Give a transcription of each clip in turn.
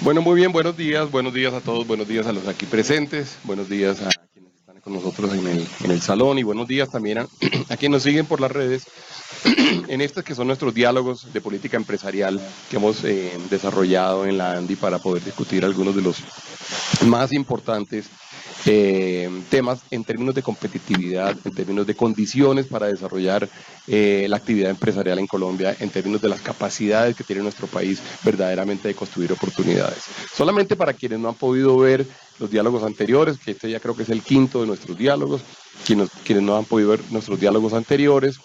Bueno, muy bien, buenos días a todos, buenos días a los aquí presentes, buenos días a quienes están con nosotros en el salón y buenos días también a quienes nos siguen por las redes en estos que son nuestros diálogos de política empresarial que hemos desarrollado en la ANDI para poder discutir algunos de los más importantes temas en términos de competitividad, en términos de condiciones para desarrollar la actividad empresarial en Colombia, en términos de las capacidades que tiene nuestro país verdaderamente de construir oportunidades. Solamente para quienes no han podido ver los diálogos anteriores, que este ya creo que es el quinto de nuestros diálogos, quienes no han podido ver nuestros diálogos anteriores,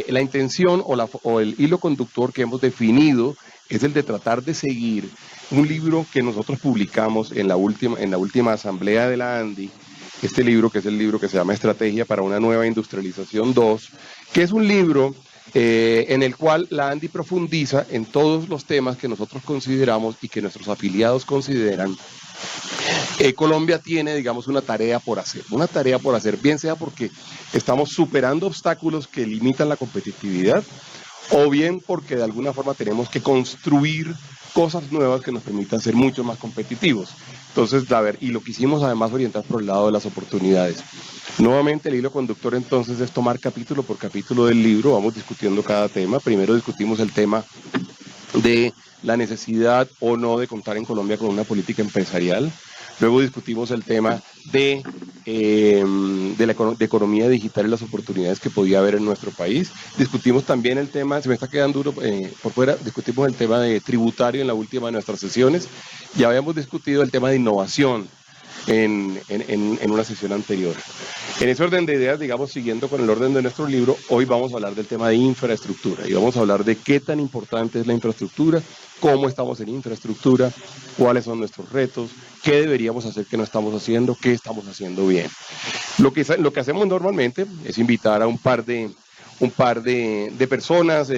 la intención o el hilo conductor que hemos definido es el de tratar de seguir un libro que nosotros publicamos en la última asamblea de la ANDI, este libro que es el libro que se llama Estrategia para una nueva industrialización 2, que es un libro en el cual la ANDI profundiza en todos los temas que nosotros consideramos y que nuestros afiliados consideran Colombia tiene, digamos, una tarea por hacer, bien sea porque estamos superando obstáculos que limitan la competitividad, o bien porque de alguna forma tenemos que construir cosas nuevas que nos permitan ser mucho más competitivos. Entonces, a ver, y lo quisimos además orientar por el lado de las oportunidades. Nuevamente el hilo conductor entonces es tomar capítulo por capítulo del libro, vamos discutiendo cada tema. Primero discutimos el tema de la necesidad o no de contar en Colombia con una política empresarial. Luego discutimos el tema de la economía digital y las oportunidades que podía haber en nuestro país. Discutimos también el tema, se me está quedando duro por fuera, discutimos el tema de tributario en la última de nuestras sesiones. Ya habíamos discutido el tema de innovación en una sesión anterior. En ese orden de ideas, digamos, siguiendo con el orden de nuestro libro, hoy vamos a hablar del tema de infraestructura y vamos a hablar de qué tan importante es la infraestructura, cómo estamos en infraestructura, cuáles son nuestros retos, qué deberíamos hacer que no estamos haciendo, qué estamos haciendo bien. Lo que hacemos normalmente es invitar a un par de personas,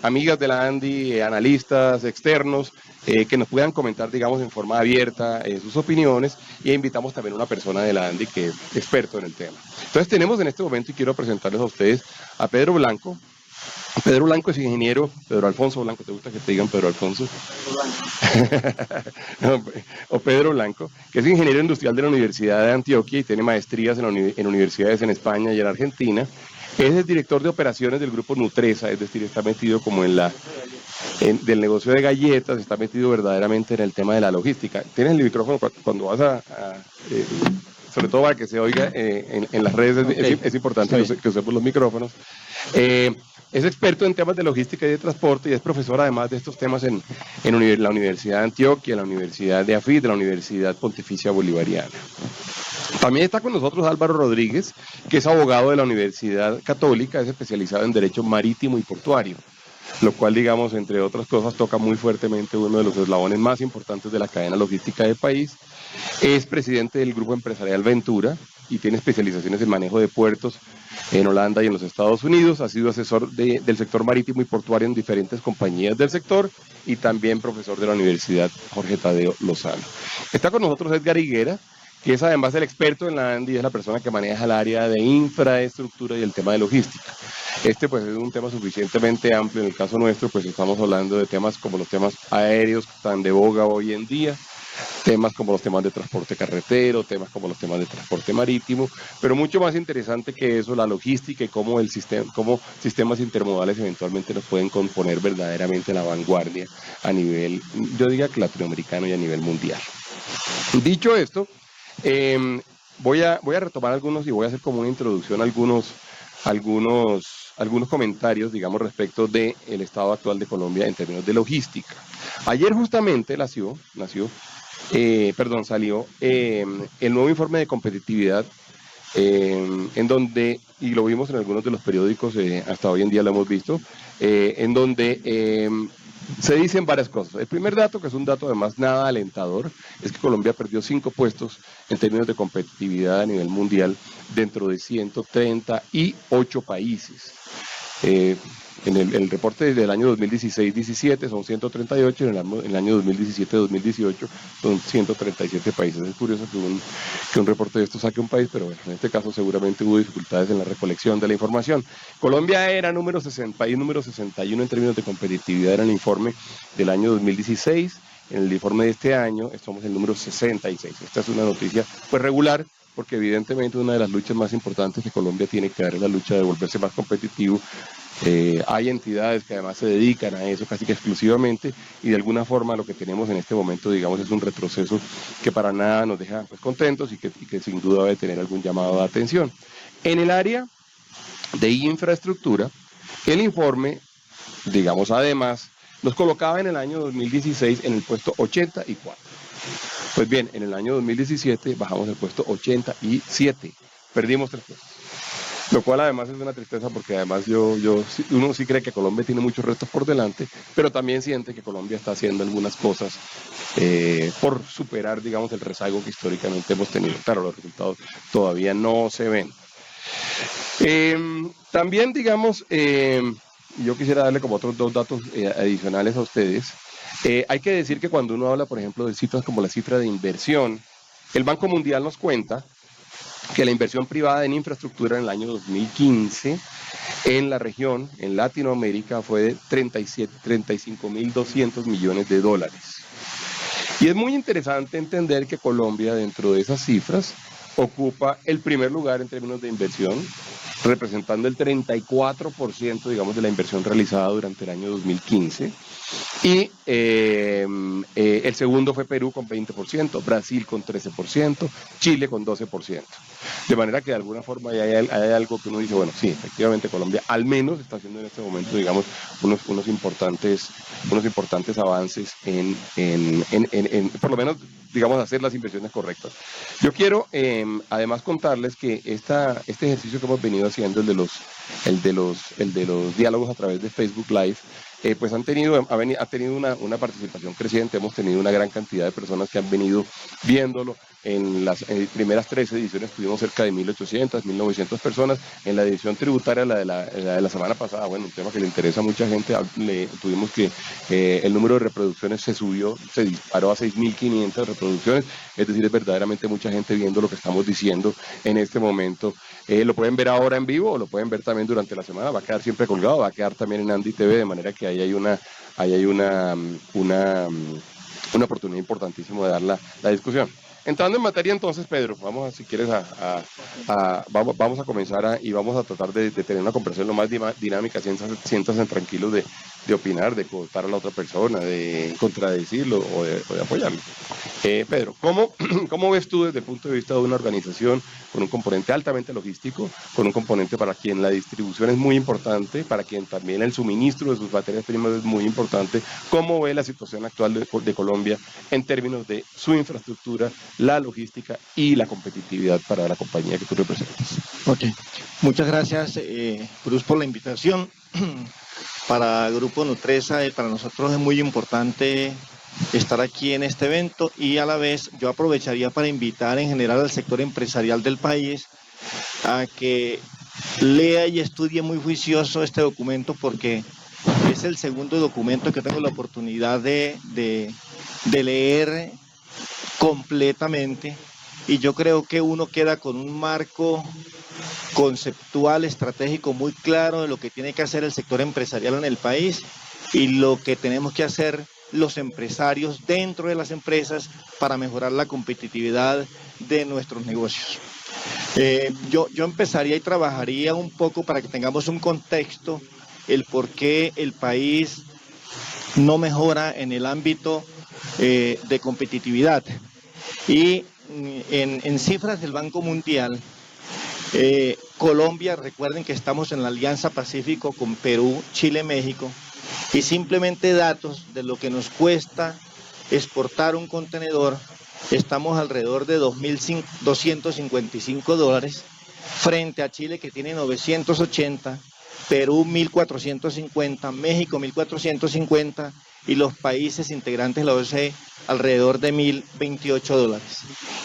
amigas de la ANDI, analistas externos, que nos puedan comentar, digamos, en forma abierta sus opiniones, y invitamos también a una persona de la ANDI que es experto en el tema. Entonces tenemos en este momento, y quiero presentarles a ustedes, a Pedro Blanco. Pedro Blanco es ingeniero, Pedro Alfonso Blanco, ¿te gusta que te digan Pedro Alfonso? No, o Pedro Blanco, que es ingeniero industrial de la Universidad de Antioquia y tiene maestrías en universidades en España y en Argentina. Es el director de operaciones del grupo Nutresa, es decir, está metido como del negocio de galletas, está metido verdaderamente en el tema de la logística. Tienes el micrófono cuando vas sobre todo para que se oiga en las redes, okay. Es importante que usemos los micrófonos. Es experto en temas de logística y de transporte y es profesor además de estos temas en la Universidad de Antioquia, la Universidad de AFIT, la Universidad Pontificia Bolivariana. También está con nosotros Álvaro Rodríguez, que es abogado de la Universidad Católica, es especializado en Derecho Marítimo y Portuario, lo cual, digamos, entre otras cosas, toca muy fuertemente uno de los eslabones más importantes de la cadena logística del país. Es presidente del grupo empresarial Ventura y tiene especializaciones en manejo de puertos en Holanda y en los Estados Unidos. Ha sido asesor del sector marítimo y portuario en diferentes compañías del sector y también profesor de la Universidad Jorge Tadeo Lozano. Está con nosotros Edgar Higuera, que es además el experto en la ANDI, es la persona que maneja el área de infraestructura y el tema de logística. Pues es un tema suficientemente amplio. En el caso nuestro, pues estamos hablando de temas como los temas aéreos que están de boga hoy en día, temas como los temas de transporte carretero, temas como los temas de transporte marítimo, pero mucho más interesante que eso, la logística y cómo sistemas intermodales eventualmente nos pueden componer verdaderamente a la vanguardia a nivel, yo diría que latinoamericano y a nivel mundial. Dicho esto, voy a retomar algunos y voy a hacer como una introducción a algunos comentarios, digamos, respecto del estado actual de Colombia en términos de logística. Ayer justamente salió el nuevo informe de competitividad, en donde, y lo vimos en algunos de los periódicos, hasta hoy en día lo hemos visto, en donde se dicen varias cosas. El primer dato, que es un dato además nada alentador, es que Colombia perdió 5 puestos en términos de competitividad a nivel mundial dentro de 138 países. En el reporte del año 2016-17 son 138, en el año 2017-2018 son 137 países. Es curioso que un reporte de esto saque un país, pero bueno, en este caso seguramente hubo dificultades en la recolección de la información. Colombia era país número 61 en términos de competitividad en el informe del año 2016 en el informe de este año somos el número 66. Esta es una noticia pues regular, porque evidentemente una de las luchas más importantes que Colombia tiene que dar es la lucha de volverse más competitivo. Hay entidades que además se dedican a eso casi que exclusivamente, y de alguna forma lo que tenemos en este momento, digamos, es un retroceso que para nada nos deja pues, contentos y que sin duda debe tener algún llamado de atención. En el área de infraestructura, el informe, digamos, además, nos colocaba en el año 2016 en el puesto 84. Pues bien, en el año 2017 bajamos el puesto 87, perdimos 3 puestos. Lo cual además es una tristeza, porque además uno sí cree que Colombia tiene muchos retos por delante, pero también siente que Colombia está haciendo algunas cosas por superar, digamos, el rezago que históricamente hemos tenido. Claro, los resultados todavía no se ven. También, digamos, yo quisiera darle como otros 2 datos adicionales a ustedes. Hay que decir que cuando uno habla, por ejemplo, de cifras como la cifra de inversión, el Banco Mundial nos cuenta que la inversión privada en infraestructura en el año 2015 en la región, en Latinoamérica, fue de 35.200 millones de dólares. Y es muy interesante entender que Colombia, dentro de esas cifras, ocupa el primer lugar en términos de inversión, representando el 34%, digamos, de la inversión realizada durante el año 2015. Y el segundo fue Perú con 20%, Brasil con 13%, Chile con 12%. De manera que de alguna forma hay algo que uno dice, bueno, sí, efectivamente Colombia al menos está haciendo en este momento, digamos, unos importantes avances en por lo menos, digamos, hacer las inversiones correctas. Yo quiero además contarles que este ejercicio que hemos venido haciendo, el de los diálogos a través de Facebook Live, pues ha tenido una participación creciente. Hemos tenido una gran cantidad de personas que han venido viéndolo. En las primeras 3 ediciones tuvimos cerca de 1.800, 1.900 personas. En la edición tributaria, la de la semana pasada, bueno, un tema que le interesa a mucha gente, tuvimos que el número de reproducciones se disparó a 6.500 reproducciones. Es decir, es verdaderamente mucha gente viendo lo que estamos diciendo en este momento. Lo pueden ver ahora en vivo o lo pueden ver también durante la semana. Va a quedar siempre colgado, va a quedar también en Andy TV, de manera que ahí hay una oportunidad importantísima de dar la discusión. Entrando en materia entonces, Pedro, vamos, si quieres, vamos a comenzar y vamos a tratar de tener una conversación lo más dinámica, siéntanse tranquilos de opinar, de contar a la otra persona, de contradecirlo o de apoyarlo. Pedro, ¿cómo ves tú desde el punto de vista de una organización con un componente altamente logístico, con un componente para quien la distribución es muy importante, para quien también el suministro de sus materias primas es muy importante? ¿Cómo ve la situación actual de Colombia en términos de su infraestructura, la logística y la competitividad para la compañía que tú representas? Ok, muchas gracias, Cruz, por la invitación. Para Grupo Nutresa, para nosotros es muy importante estar aquí en este evento, y a la vez yo aprovecharía para invitar en general al sector empresarial del país a que lea y estudie muy juicioso este documento, porque es el segundo documento que tengo la oportunidad de leer completamente, y yo creo que uno queda con un marco conceptual, estratégico muy claro de lo que tiene que hacer el sector empresarial en el país y lo que tenemos que hacer los empresarios dentro de las empresas para mejorar la competitividad de nuestros negocios. Yo empezaría y trabajaría un poco para que tengamos un contexto, el por qué el país no mejora en el ámbito de competitividad. Y en cifras del Banco Mundial, Colombia, recuerden que estamos en la Alianza Pacífico con Perú, Chile, México, y simplemente datos de lo que nos cuesta exportar un contenedor, estamos alrededor de $2.255, frente a Chile, que tiene 980, Perú 1.450, México 1.450, y los países integrantes de la OCDE alrededor de $1.028.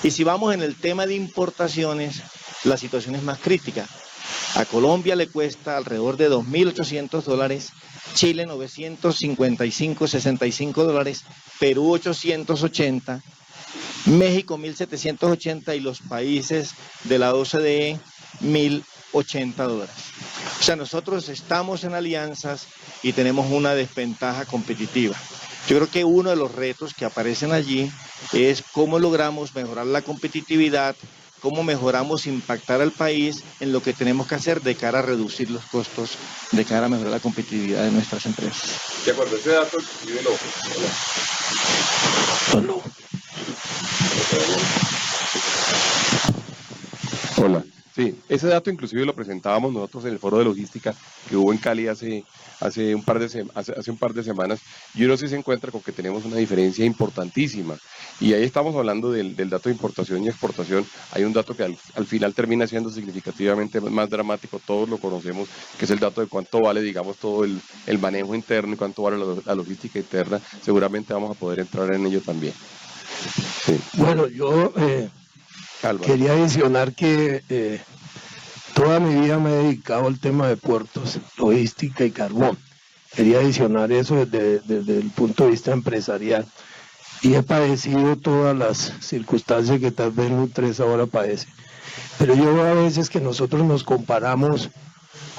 Y si vamos en el tema de importaciones, la situación es más crítica. A Colombia le cuesta alrededor de $2.800, Chile 955,65 $, Perú 880, México 1.780 y los países de la OCDE 1.080. O sea, nosotros estamos en alianzas y tenemos una desventaja competitiva. Yo creo que uno de los retos que aparecen allí es cómo logramos mejorar la competitividad, cómo mejoramos impactar al país en lo que tenemos que hacer de cara a reducir los costos, de cara a mejorar la competitividad de nuestras empresas. De acuerdo, ese dato no. Hola. Sí, ese dato inclusive lo presentábamos nosotros en el foro de logística que hubo en Cali hace un par de semanas, y uno sí se encuentra con que tenemos una diferencia importantísima. Y ahí estamos hablando del dato de importación y exportación. Hay un dato que al final termina siendo significativamente más dramático, todos lo conocemos, que es el dato de cuánto vale, digamos, todo el manejo interno y cuánto vale la logística interna. Seguramente vamos a poder entrar en ello también. Sí. Bueno, yo quería adicionar que toda mi vida me he dedicado al tema de puertos, logística y carbón. Quería adicionar eso desde el punto de vista empresarial. Y he padecido todas las circunstancias que tal vez Nutresa ahora padece. Pero yo veo a veces que nosotros nos comparamos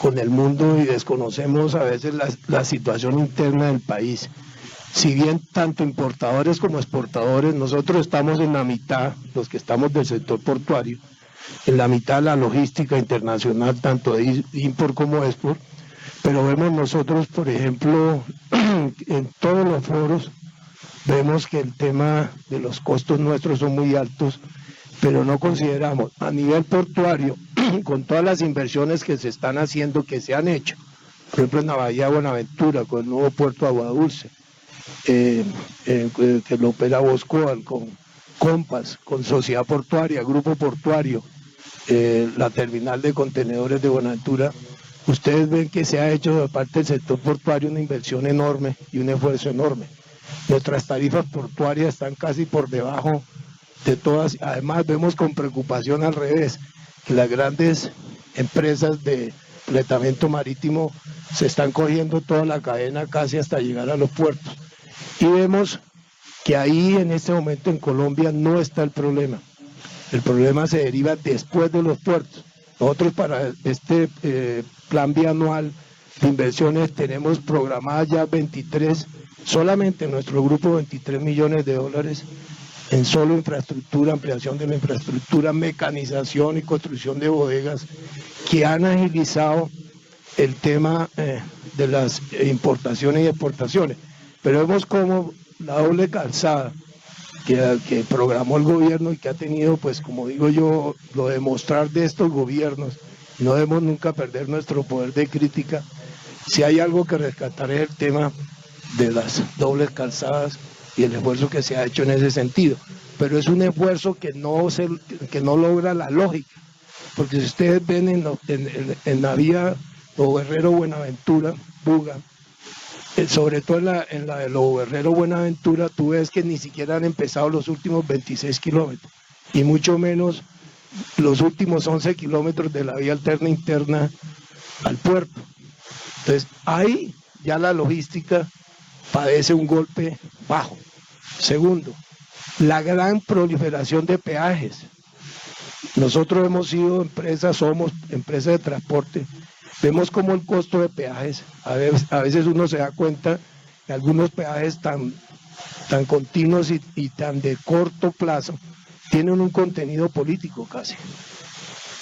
con el mundo y desconocemos a veces la situación interna del país. Si bien tanto importadores como exportadores, nosotros estamos en la mitad, los que estamos del sector portuario, en la mitad de la logística internacional, tanto de import como export, pero vemos nosotros, por ejemplo, en todos los foros, vemos que el tema de los costos nuestros son muy altos, pero no consideramos a nivel portuario, con todas las inversiones que se están haciendo, que se han hecho, por ejemplo en la Bahía de Buenaventura, con el nuevo puerto Agua Dulce, que lo opera Boscoal, con Compass, con Sociedad Portuaria, Grupo Portuario, la terminal de contenedores de Buenaventura. Ustedes ven que se ha hecho de parte del sector portuario una inversión enorme y un esfuerzo enorme. Nuestras tarifas portuarias están casi por debajo de todas. Además vemos con preocupación al revés, que las grandes empresas de fletamento marítimo se están cogiendo toda la cadena casi hasta llegar a los puertos. Y vemos que ahí en este momento en Colombia no está el problema. El problema se deriva después de los puertos. Nosotros para este plan bianual de inversiones tenemos programadas ya 23, solamente en nuestro grupo 23 millones de dólares en solo infraestructura, ampliación de la infraestructura, mecanización y construcción de bodegas que han agilizado el tema de las importaciones y exportaciones. Pero vemos como la doble calzada que programó el gobierno y que ha tenido, pues como digo yo, lo de mostrar de estos gobiernos, no debemos nunca perder nuestro poder de crítica. Si hay algo que rescatar es el tema de las dobles calzadas y el esfuerzo que se ha hecho en ese sentido, pero es un esfuerzo que no logra la lógica, porque si ustedes ven en la vía Lobo Guerrero Buenaventura, Buga, sobre todo en la de Lobo Guerrero Buenaventura, tú ves que ni siquiera han empezado los últimos 26 kilómetros, y mucho menos los últimos 11 kilómetros de la vía alterna interna al puerto. Entonces, ahí ya la logística padece un golpe bajo. Segundo, la gran proliferación de peajes. Nosotros hemos sido somos empresas de transporte, vemos como el costo de peajes, a veces uno se da cuenta que algunos peajes tan continuos y tan de corto plazo tienen un contenido político casi.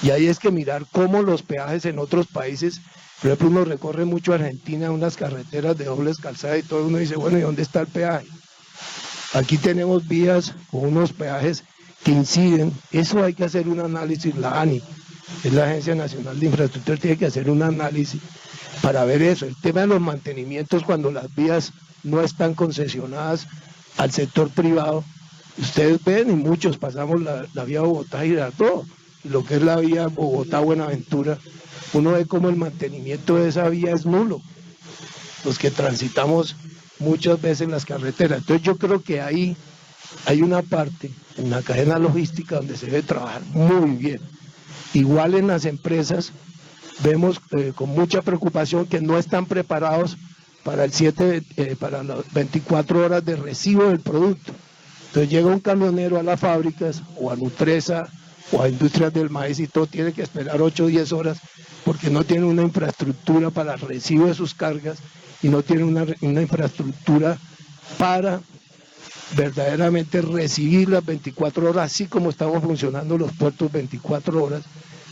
Y ahí es que mirar cómo los peajes en otros países, por ejemplo, uno recorre mucho Argentina, unas carreteras de dobles calzadas y todo uno dice, bueno, ¿y dónde está el peaje? Aquí tenemos vías con unos peajes que inciden. Eso hay que hacer un análisis, la ANI, es la Agencia Nacional de Infraestructura, tiene que hacer un análisis para ver eso. El tema de los mantenimientos cuando las vías no están concesionadas al sector privado, ustedes ven y muchos pasamos la vía Bogotá-Girardot, lo que es la vía Bogotá-Buenaventura, uno ve como el mantenimiento de esa vía es nulo, los que transitamos muchas veces las carreteras. Entonces yo creo que ahí hay una parte en la cadena logística donde se debe trabajar muy bien. Igual en las empresas vemos con mucha preocupación que no están preparados para para las 24 horas de recibo del producto. Entonces llega un camionero a las fábricas o a Nutresa o a Industrias del Maíz y todo, tiene que esperar 8 o 10 horas porque no tiene una infraestructura para el recibo de sus cargas y no tiene una infraestructura para verdaderamente recibir las 24 horas, así como estamos funcionando los puertos 24 horas,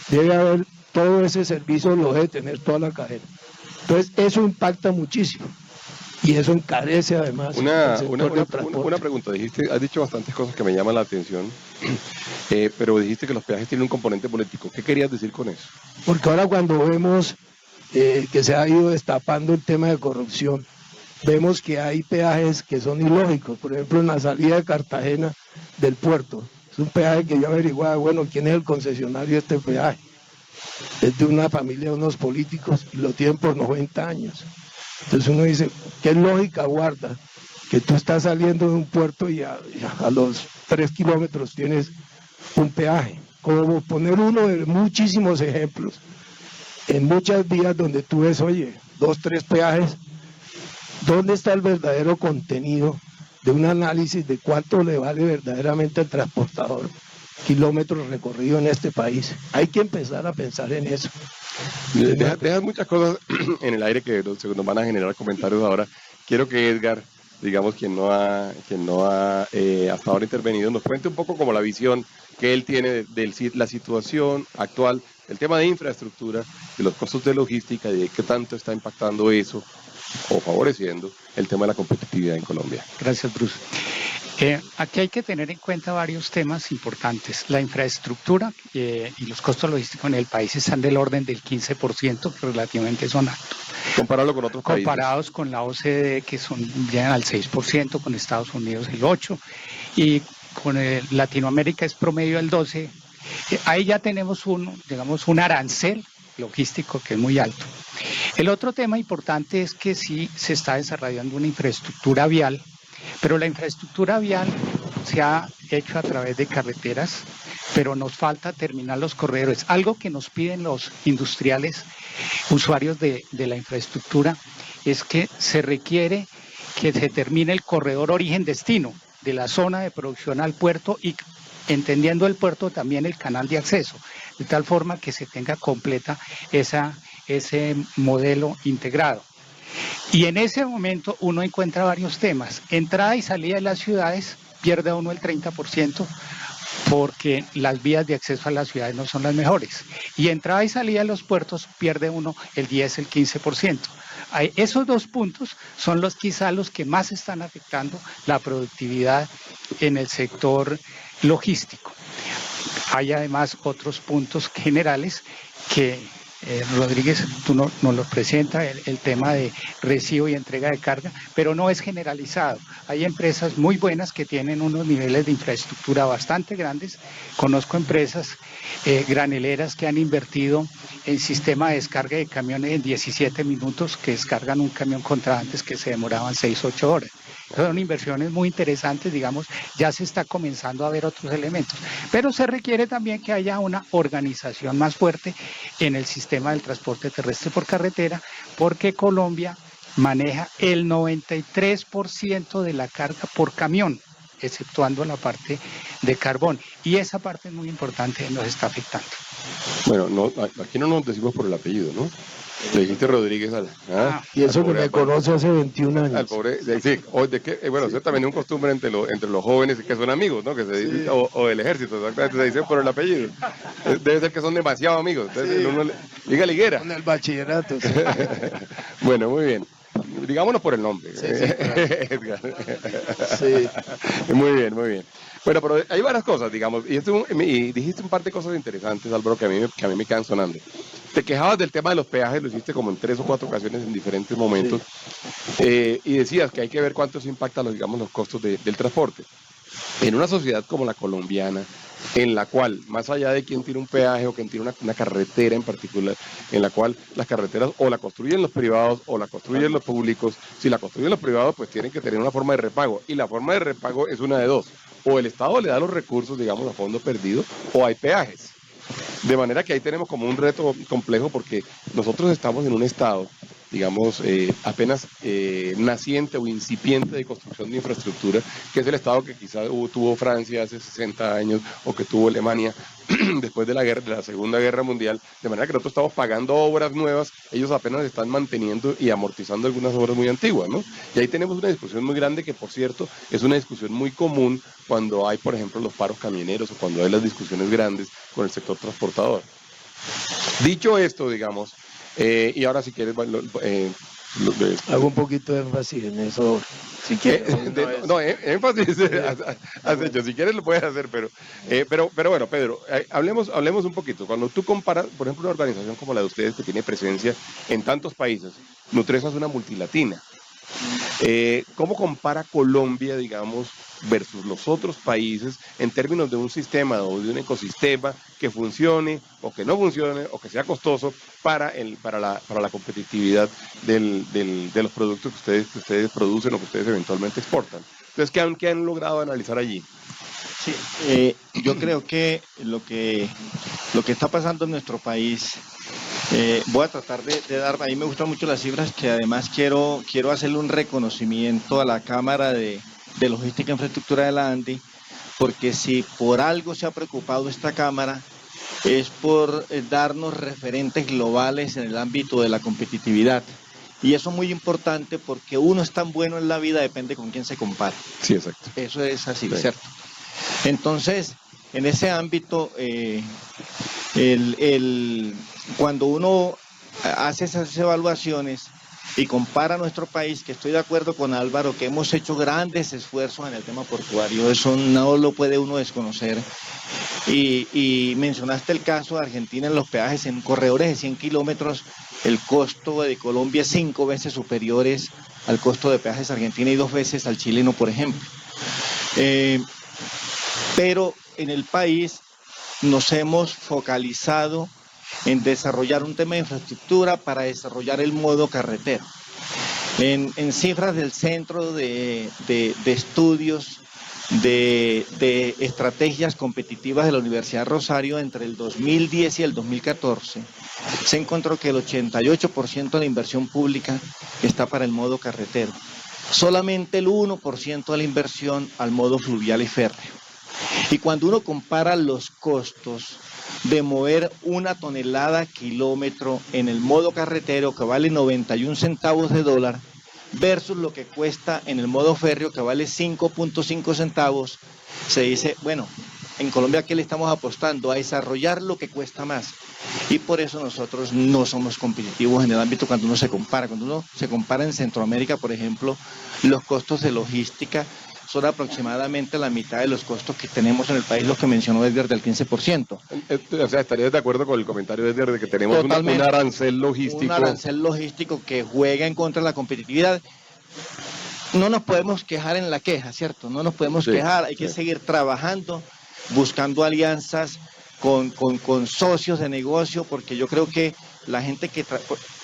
debe haber todo ese servicio, lo debe tener toda la cadena. Entonces eso impacta muchísimo y eso encarece además una pregunta, has dicho bastantes cosas que me llaman la atención, pero dijiste que los peajes tienen un componente político. ¿Qué querías decir con eso? Porque ahora cuando vemos que se ha ido destapando el tema de corrupción, vemos que hay peajes que son ilógicos. Por ejemplo, en la salida de Cartagena del puerto, es un peaje que yo averiguaba, bueno, ¿quién es el concesionario de este peaje? Es de una familia de unos políticos y lo tienen por 90 años. Entonces uno dice, ¿qué lógica guarda que tú estás saliendo de un puerto y a los 3 kilómetros tienes un peaje? Como poner uno de muchísimos ejemplos en muchas vías donde tú ves, oye, 2, 3 peajes. ¿Dónde está el verdadero contenido de un análisis de cuánto le vale verdaderamente al transportador kilómetros recorridos en este país? Hay que empezar a pensar en eso. Dejas muchas cosas en el aire que nos van a generar comentarios ahora. Quiero que Edgar, digamos, quien no ha hasta ahora intervenido, nos cuente un poco como la visión que él tiene de la situación actual, el tema de infraestructura, de los costos de logística y de qué tanto está impactando eso o favoreciendo el tema de la competitividad en Colombia. Gracias, Bruce. Aquí hay que tener en cuenta varios temas importantes. La infraestructura y los costos logísticos en el país están del orden del 15%, que relativamente son altos. Compararlo con otros países. Comparados con la OCDE, que llegan al 6%, con Estados Unidos el 8%, y con Latinoamérica es promedio del 12%. Ahí ya tenemos un arancel logístico que es muy alto. El otro tema importante es que sí se está desarrollando una infraestructura vial, pero la infraestructura vial se ha hecho a través de carreteras, pero nos falta terminar los corredores. Algo que nos piden los industriales, usuarios de la infraestructura, es que se requiere que se termine el corredor origen-destino, de la zona de producción al puerto y entendiendo el puerto también el canal de acceso, de tal forma que se tenga completa ese modelo integrado. Y en ese momento uno encuentra varios temas. Entrada y salida de las ciudades pierde uno el 30% porque las vías de acceso a las ciudades no son las mejores. Y entrada y salida de los puertos pierde uno el 10, el 15%. Esos dos puntos son quizá los que más están afectando la productividad en el sector logístico. Hay además otros puntos generales que Rodríguez, tú nos lo presentas, el tema de recibo y entrega de carga, pero no es generalizado. Hay empresas muy buenas que tienen unos niveles de infraestructura bastante grandes. Conozco empresas graneleras que han invertido en sistema de descarga de camiones en 17 minutos, que descargan un camión contra antes que se demoraban 6, 8 horas. Son inversiones muy interesantes, digamos, ya se está comenzando a ver otros elementos, pero se requiere también que haya una organización más fuerte en el sistema del transporte terrestre por carretera, porque Colombia maneja el 93% de la carga por camión, exceptuando la parte de carbón, y esa parte es muy importante y nos está afectando. Bueno, aquí no nos decimos por el apellido, ¿no? Le dijiste Rodríguez y eso que me conoce hace 21 años. Al pobre, sí, bueno, eso también es un costumbre entre los jóvenes que son amigos, ¿no? Que se dice, sí. o del ejército, exactamente, se dice por el apellido. Debe ser que son demasiado amigos. Entonces, sí. Diga Liguera. Con el bachillerato. Sí. Bueno, muy bien. Digámonos por el nombre. Sí, Edgar. Sí. Muy bien, muy bien. Bueno, pero hay varias cosas, digamos, y dijiste un par de cosas interesantes, Álvaro, que a mí me quedan sonando. Te quejabas del tema de los peajes, lo hiciste como en 3 o 4 ocasiones en diferentes momentos, sí. Y decías que hay que ver cuánto se impacta los costos del transporte. En una sociedad como la colombiana, en la cual, más allá de quien tiene un peaje o quien tiene una carretera en particular, en la cual las carreteras o la construyen los privados o la construyen los públicos, si la construyen los privados, pues tienen que tener una forma de repago, y la forma de repago es una de dos: o el Estado le da los recursos, digamos, a fondo perdido, o hay peajes. De manera que ahí tenemos como un reto complejo, porque nosotros estamos en un estado, digamos, apenas naciente o incipiente de construcción de infraestructura, que es el estado que quizás tuvo Francia hace 60 años o que tuvo Alemania después de la Segunda Guerra Mundial, de manera que nosotros estamos pagando obras nuevas, ellos apenas están manteniendo y amortizando algunas obras muy antiguas, ¿no? Y ahí tenemos una discusión muy grande que, por cierto, es una discusión muy común cuando hay, por ejemplo, los paros camioneros o cuando hay las discusiones grandes con el sector transportador. Dicho esto, digamos, y ahora si quieres... hago un poquito de énfasis en eso. Si quieres. Énfasis has hecho. Si quieres lo puedes hacer, pero bueno, Pedro, hablemos un poquito. Cuando tú comparas, por ejemplo, una organización como la de ustedes que tiene presencia en tantos países, Nutresa es una multilatina. ¿Cómo compara Colombia, digamos, versus los otros países en términos de un sistema o de un ecosistema que funcione o que no funcione o que sea costoso para la competitividad de los productos que ustedes producen o que ustedes eventualmente exportan? Entonces, ¿qué han logrado analizar allí? Sí, yo creo que lo que está pasando en nuestro país, voy a tratar de dar, a mí me gustan mucho las cifras, que además quiero hacerle un reconocimiento a la Cámara de Logística e Infraestructura de la ANDI, porque si por algo se ha preocupado esta Cámara, es por darnos referentes globales en el ámbito de la competitividad. Y eso es muy importante porque uno es tan bueno en la vida, depende con quién se compare. Sí, exacto. Eso es así, Sí. ¿cierto? Entonces, en ese ámbito, cuando uno hace esas evaluaciones y compara nuestro país, que estoy de acuerdo con Álvaro, que hemos hecho grandes esfuerzos en el tema portuario, eso no lo puede uno desconocer. Y mencionaste el caso de Argentina en los peajes, en corredores de 100 kilómetros, el costo de Colombia es 5 veces superiores al costo de peajes de Argentina y 2 veces al chileno, por ejemplo. Pero en el país nos hemos focalizado en desarrollar un tema de infraestructura para desarrollar el modo carretero. En cifras del Centro de Estudios de Estrategias Competitivas de la Universidad Rosario, entre el 2010 y el 2014, se encontró que el 88% de la inversión pública está para el modo carretero. Solamente el 1% de la inversión al modo fluvial y férreo. Y cuando uno compara los costos de mover 1 tonelada kilómetro en el modo carretero, que vale 91 centavos de dólar, versus lo que cuesta en el modo férreo, que vale 5.5 centavos, se dice, bueno, en Colombia, ¿qué le estamos apostando? A desarrollar lo que cuesta más. Y por eso nosotros no somos competitivos en el ámbito cuando uno se compara. Cuando uno se compara en Centroamérica, por ejemplo, los costos de logística son aproximadamente la mitad de los costos que tenemos en el país, los que mencionó Edgar, del 15%. O sea, ¿estarías de acuerdo con el comentario de Edgar de que tenemos un arancel logístico? Un arancel logístico que juega en contra de la competitividad. No nos podemos quejar en la queja, ¿cierto? No nos podemos quejar, hay que seguir trabajando, buscando alianzas con socios de negocio, porque yo creo que la gente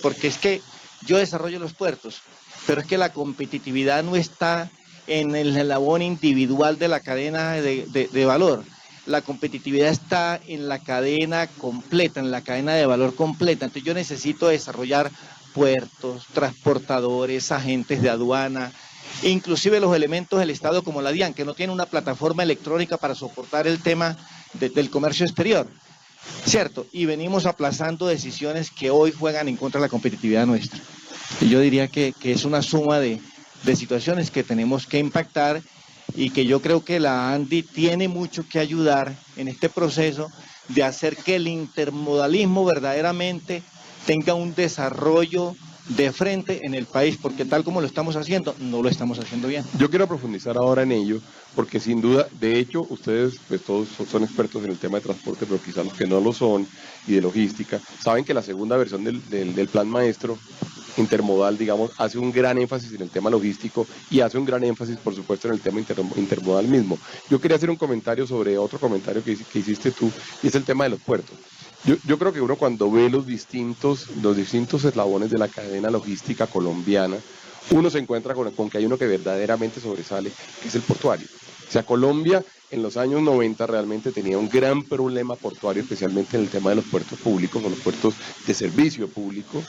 porque es que yo desarrollo los puertos, pero es que la competitividad no está en el eslabón individual de la cadena de valor. La competitividad está en la cadena completa, en la cadena de valor completa. Entonces yo necesito desarrollar puertos, transportadores, agentes de aduana, inclusive los elementos del Estado como la DIAN, que no tiene una plataforma electrónica para soportar el tema del comercio exterior, ¿cierto? Y venimos aplazando decisiones que hoy juegan en contra de la competitividad nuestra. Y yo diría que es una suma de situaciones que tenemos que impactar y que yo creo que la ANDI tiene mucho que ayudar en este proceso de hacer que el intermodalismo verdaderamente tenga un desarrollo de frente en el país, porque tal como lo estamos haciendo, no lo estamos haciendo bien. Yo quiero profundizar ahora en ello, porque sin duda, de hecho, ustedes pues todos son expertos en el tema de transporte, pero quizás los que no lo son, y de logística, saben que la segunda versión del plan maestro intermodal, digamos, hace un gran énfasis en el tema logístico y hace un gran énfasis, por supuesto, en el tema intermodal mismo. Yo quería hacer un comentario sobre otro comentario que hiciste tú, y es el tema de los puertos. Yo creo que uno cuando ve los distintos eslabones de la cadena logística colombiana, uno se encuentra con que hay uno que verdaderamente sobresale, que es el portuario. O sea, Colombia en los años 90 realmente tenía un gran problema portuario, especialmente en el tema de los puertos públicos o los puertos de servicio público.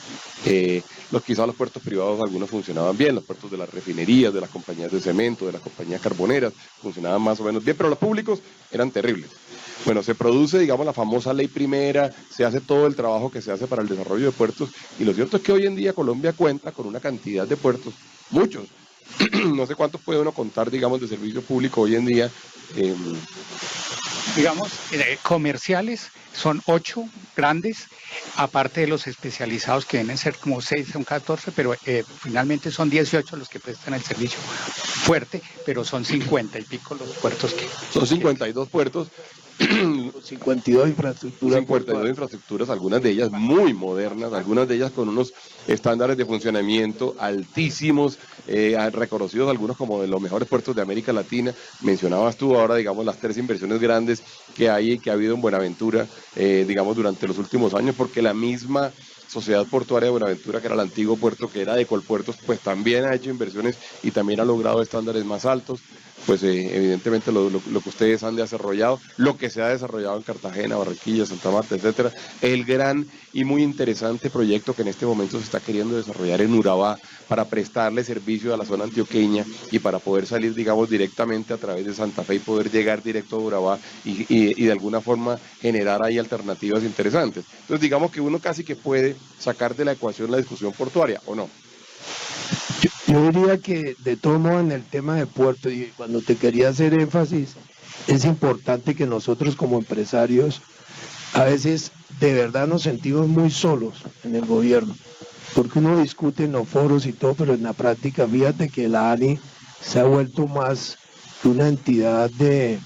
Quizás los puertos privados algunos funcionaban bien, los puertos de las refinerías, de las compañías de cemento, de las compañías carboneras, funcionaban más o menos bien, pero los públicos eran terribles. Bueno, se produce, digamos, la famosa ley primera, se hace todo el trabajo que se hace para el desarrollo de puertos, y lo cierto es que hoy en día Colombia cuenta con una cantidad de puertos, muchos, no sé cuántos puede uno contar, digamos, de servicio público hoy en día. Digamos, comerciales son 8 grandes, aparte de los especializados que deben ser como 6, son 14, pero finalmente son 18 los que prestan el servicio fuerte, pero son 50 y pico los puertos que... Son 52 puertos. 52 infraestructuras. 52 infraestructuras, algunas de ellas muy modernas, algunas de ellas con unos estándares de funcionamiento altísimos, reconocidos algunos como de los mejores puertos de América Latina. Mencionabas tú ahora, digamos, las 3 inversiones grandes que hay y que ha habido en Buenaventura, digamos, durante los últimos años, porque la misma Sociedad Portuaria de Buenaventura, que era el antiguo puerto, que era de Colpuertos, pues también ha hecho inversiones y también ha logrado estándares más altos. Pues evidentemente lo que ustedes han desarrollado, lo que se ha desarrollado en Cartagena, Barranquilla, Santa Marta, etcétera, el gran y muy interesante proyecto que en este momento se está queriendo desarrollar en Urabá para prestarle servicio a la zona antioqueña y para poder salir, digamos, directamente a través de Santa Fe y poder llegar directo a Urabá y de alguna forma generar ahí alternativas interesantes. Entonces digamos que uno casi que puede sacar de la ecuación la discusión portuaria, ¿o no? Yo diría que de todo modo en el tema de puerto, y cuando te quería hacer énfasis, es importante que nosotros como empresarios a veces de verdad nos sentimos muy solos en el gobierno, porque uno discute en los foros y todo, pero en la práctica fíjate que la ANI se ha vuelto más una entidad de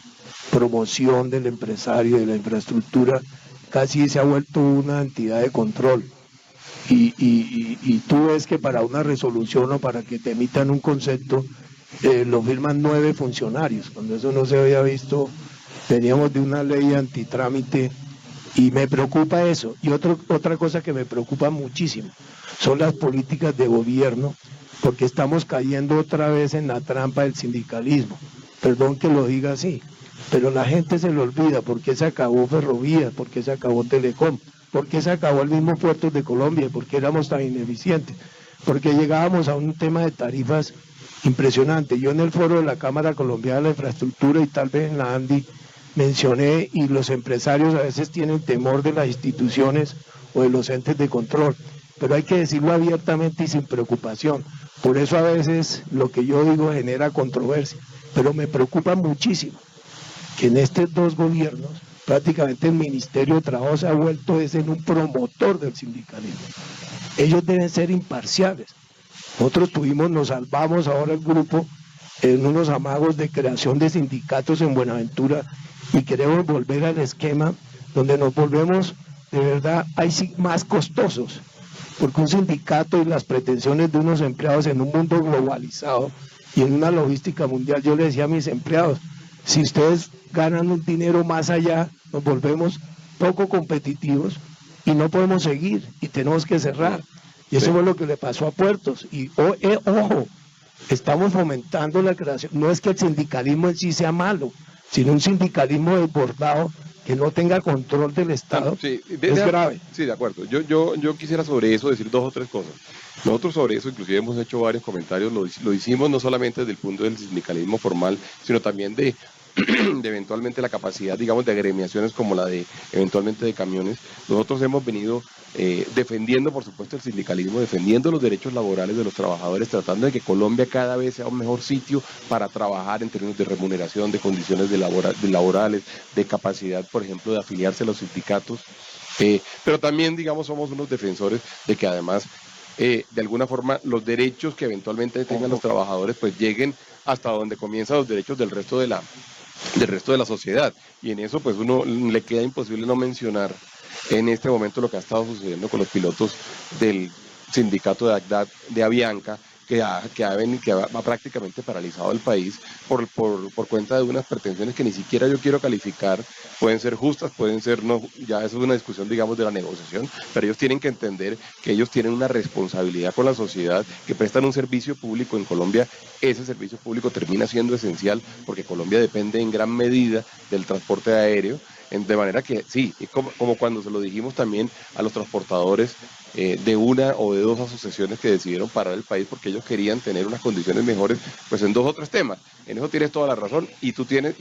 promoción del empresario, de la infraestructura, casi se ha vuelto una entidad de control. Y tú ves que para una resolución o para que te emitan un concepto, lo firman 9 funcionarios, cuando eso no se había visto. Veníamos de una ley antitrámite y me preocupa eso. Y otra cosa que me preocupa muchísimo son las políticas de gobierno, porque estamos cayendo otra vez en la trampa del sindicalismo. Perdón que lo diga así, pero la gente se lo olvida. ¿Por qué se acabó Ferrovías? ¿Por qué se acabó Telecom? ¿Por qué se acabó el mismo Puertos de Colombia? ¿Por qué éramos tan ineficientes? Porque llegábamos a un tema de tarifas impresionante. Yo en el foro de la Cámara Colombiana de la Infraestructura y tal vez en la ANDI mencioné, y los empresarios a veces tienen temor de las instituciones o de los entes de control, pero hay que decirlo abiertamente y sin preocupación. Por eso a veces lo que yo digo genera controversia, pero me preocupa muchísimo que en estos 2 gobiernos prácticamente el Ministerio de Trabajo se ha vuelto en un promotor del sindicalismo. Ellos deben ser imparciales. Nosotros nos salvamos ahora el grupo en unos amagos de creación de sindicatos en Buenaventura y queremos volver al esquema donde nos volvemos de verdad más costosos, porque un sindicato y las pretensiones de unos empleados en un mundo globalizado y en una logística mundial, yo le decía a mis empleados, si ustedes ganan un dinero más allá, nos volvemos poco competitivos y no podemos seguir y tenemos que cerrar. Y eso fue lo que le pasó a Puertos. Y ojo, estamos fomentando la creación. No es que el sindicalismo en sí sea malo, sino un sindicalismo desbordado que no tenga control del Estado. Sí, es grave. Sí, de acuerdo. Yo quisiera sobre eso decir 2 o 3 cosas. Nosotros sobre eso inclusive hemos hecho varios comentarios, lo hicimos no solamente desde el punto del sindicalismo formal, sino también de eventualmente la capacidad, digamos, de agremiaciones como la de eventualmente de camiones. Nosotros hemos venido defendiendo, por supuesto, el sindicalismo, defendiendo los derechos laborales de los trabajadores, tratando de que Colombia cada vez sea un mejor sitio para trabajar en términos de remuneración, de condiciones de laborales, de capacidad, por ejemplo, de afiliarse a los sindicatos. Pero también, digamos, somos unos defensores de que además, de alguna forma, los derechos que eventualmente tengan los trabajadores, pues lleguen hasta donde comienzan los derechos del resto de la sociedad. Y en eso, pues, uno le queda imposible no mencionar en este momento lo que ha estado sucediendo con los pilotos del sindicato de Avianca, que va prácticamente paralizado el país por cuenta de unas pretensiones que ni siquiera yo quiero calificar, pueden ser justas, pueden ser no, ya eso es una discusión, digamos, de la negociación, pero ellos tienen que entender que ellos tienen una responsabilidad con la sociedad, que prestan un servicio público en Colombia. Ese servicio público termina siendo esencial porque Colombia depende en gran medida del transporte aéreo, de manera que sí, como cuando se lo dijimos también a los transportadores de una o de dos asociaciones que decidieron parar el país porque ellos querían tener unas condiciones mejores, pues en 2 o 3 temas. En eso tienes toda la razón y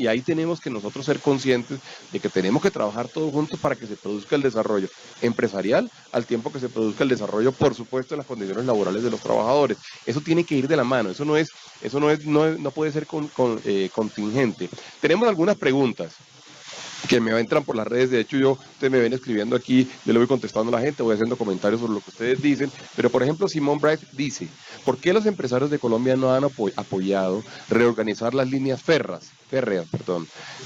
ahí tenemos que nosotros ser conscientes de que tenemos que trabajar todos juntos para que se produzca el desarrollo empresarial al tiempo que se produzca el desarrollo, por supuesto, en las condiciones laborales de los trabajadores. Eso tiene que ir de la mano, eso no puede ser contingente. Tenemos algunas preguntas que me entran por las redes. De hecho, ustedes me ven escribiendo aquí, yo le voy contestando a la gente, voy haciendo comentarios sobre lo que ustedes dicen, pero por ejemplo, Simón Bright dice, ¿por qué los empresarios de Colombia no han apoyado reorganizar las líneas férreas,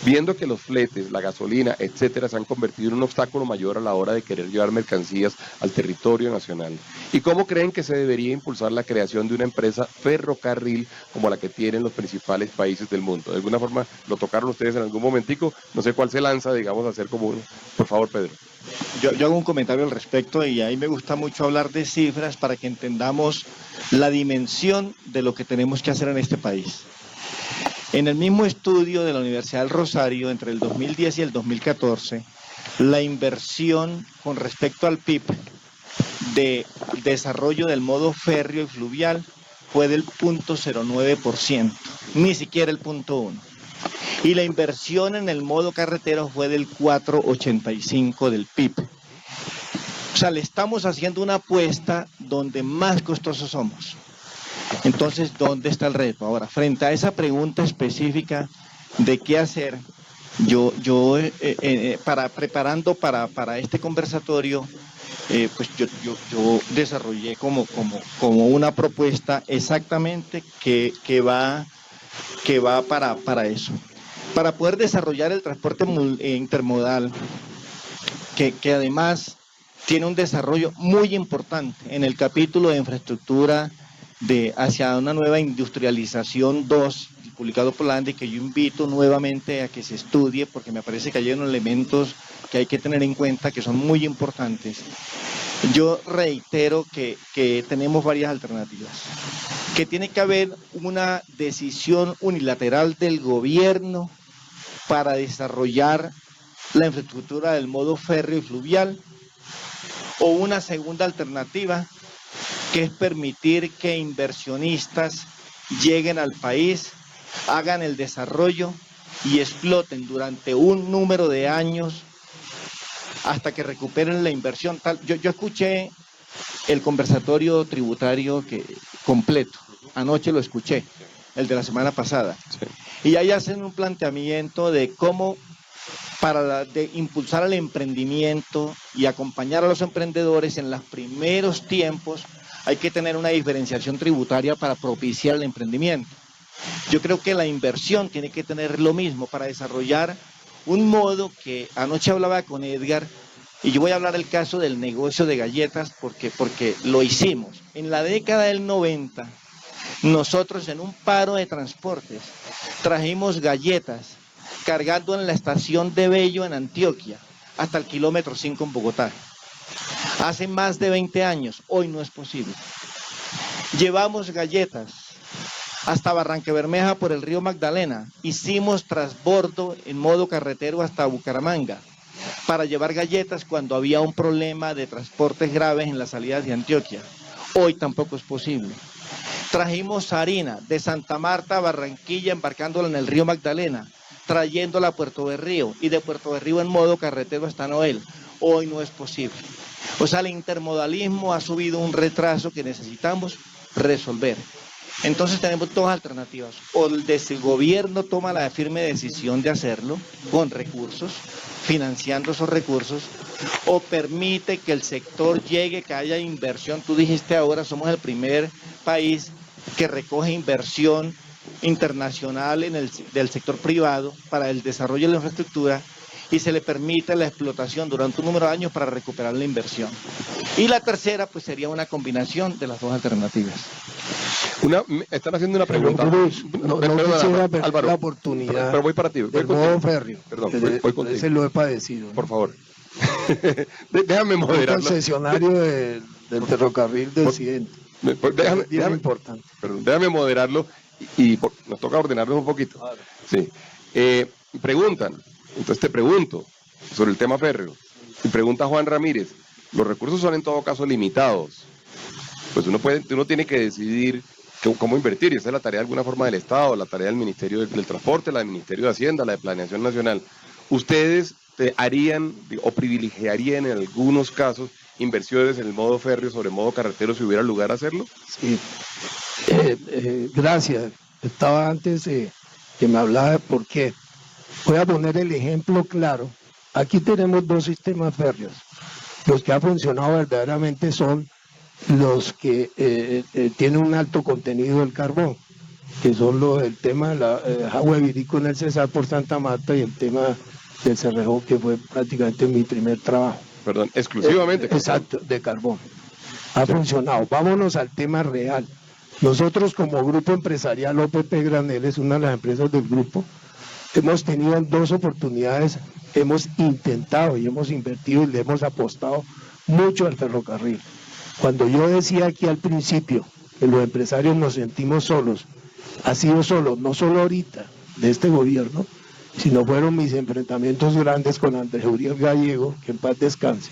viendo que los fletes, la gasolina, etcétera, se han convertido en un obstáculo mayor a la hora de querer llevar mercancías al territorio nacional? ¿Y cómo creen que se debería impulsar la creación de una empresa ferrocarril como la que tienen los principales países del mundo? De alguna forma lo tocaron ustedes en algún momentico, no sé cuál se lanza, digamos, a hacer como uno. Por favor, Pedro. Yo hago un comentario al respecto y ahí me gusta mucho hablar de cifras para que entendamos la dimensión de lo que tenemos que hacer en este país. En el mismo estudio de la Universidad del Rosario, entre el 2010 y el 2014, la inversión con respecto al PIB de desarrollo del modo férreo y fluvial fue del 0.09%, ni siquiera el 0.1%. Y la inversión en el modo carretero fue del 4.85% del PIB. O sea, le estamos haciendo una apuesta donde más costosos somos. Entonces, ¿dónde está el reto? Ahora, frente a esa pregunta específica de qué hacer, preparando para este conversatorio, pues yo desarrollé como una propuesta exactamente que va para eso. Para poder desarrollar el transporte intermodal, que además tiene un desarrollo muy importante en el capítulo de infraestructura hacia una nueva industrialización 2, publicado por la ANDE, que yo invito nuevamente a que se estudie, porque me parece que hay unos elementos que hay que tener en cuenta que son muy importantes. Yo reitero que tenemos varias alternativas, que tiene que haber una decisión unilateral del gobierno para desarrollar la infraestructura del modo férreo y fluvial, o una segunda alternativa, que es permitir que inversionistas lleguen al país, hagan el desarrollo y exploten durante un número de años hasta que recuperen la inversión. Yo escuché el conversatorio tributario completo, anoche lo escuché, el de la semana pasada, y ahí hacen un planteamiento de cómo de impulsar el emprendimiento y acompañar a los emprendedores en los primeros tiempos. Hay que tener una diferenciación tributaria para propiciar el emprendimiento. Yo creo que la inversión tiene que tener lo mismo para desarrollar un modo que anoche hablaba con Edgar, y yo voy a hablar el caso del negocio de galletas porque lo hicimos. En la década del 90, nosotros en un paro de transportes trajimos galletas cargando en la estación de Bello en Antioquia hasta el kilómetro 5 en Bogotá. Hace más de 20 años, hoy no es posible. Llevamos galletas hasta Barrancabermeja por el río Magdalena. Hicimos transbordo en modo carretero hasta Bucaramanga para llevar galletas cuando había un problema de transportes graves en las salidas de Antioquia. Hoy tampoco es posible. Trajimos harina de Santa Marta a Barranquilla embarcándola en el río Magdalena, trayéndola a Puerto Berrío y de Puerto Berrío en modo carretero hasta Noel. Hoy no es posible. O sea, el intermodalismo ha subido un retraso que necesitamos resolver. Entonces tenemos dos alternativas. O el gobierno toma la firme decisión de hacerlo con recursos, financiando esos recursos, o permite que el sector llegue, que haya inversión. Tú dijiste ahora, somos el primer país que recoge inversión internacional del sector privado para el desarrollo de la infraestructura, y se le permite la explotación durante un número de años para recuperar la inversión. Y la tercera, pues sería una combinación de las dos alternativas. Están haciendo una pregunta. Cruz, no quisiera perder Álvaro, la oportunidad pero voy para ti. del modo férreo. Perdón, voy contigo. Ese lo he padecido. Por favor. Déjame moderarlo. Un concesionario del ferrocarril del occidente. Déjame importante. Perdón, déjame moderarlo y nos toca ordenarlo un poquito. Claro. Sí. Preguntan, entonces te pregunto sobre el tema férreo. Y pregunta Juan Ramírez, los recursos son en todo caso limitados. Pues uno tiene que decidir cómo invertir, y esa es la tarea de alguna forma del Estado, la tarea del Ministerio del Transporte, la del Ministerio de Hacienda, la de Planeación Nacional. ¿Ustedes harían o privilegiarían en algunos casos inversiones en el modo férreo sobre modo carretero si hubiera lugar a hacerlo? Sí, gracias. Estaba antes que me hablaba de por qué. Voy a poner el ejemplo claro. Aquí tenemos dos sistemas férreos. Los que han funcionado verdaderamente son los que tienen un alto contenido del carbón, que son el tema de la Jagua de Virico en el Cesar por Santa Marta y el tema del Cerrejón, que fue prácticamente mi primer trabajo. Perdón, exclusivamente. Exacto, de carbón. Ha funcionado. Vámonos al tema real. Nosotros como grupo empresarial OPP Graneles, una de las empresas del grupo, hemos tenido en 2 oportunidades, hemos intentado y hemos invertido y le hemos apostado mucho al ferrocarril. Cuando yo decía aquí al principio que los empresarios nos sentimos solos, ha sido solo, no solo ahorita de este gobierno, sino fueron mis enfrentamientos grandes con Andrés Uriel Gallego, que en paz descanse,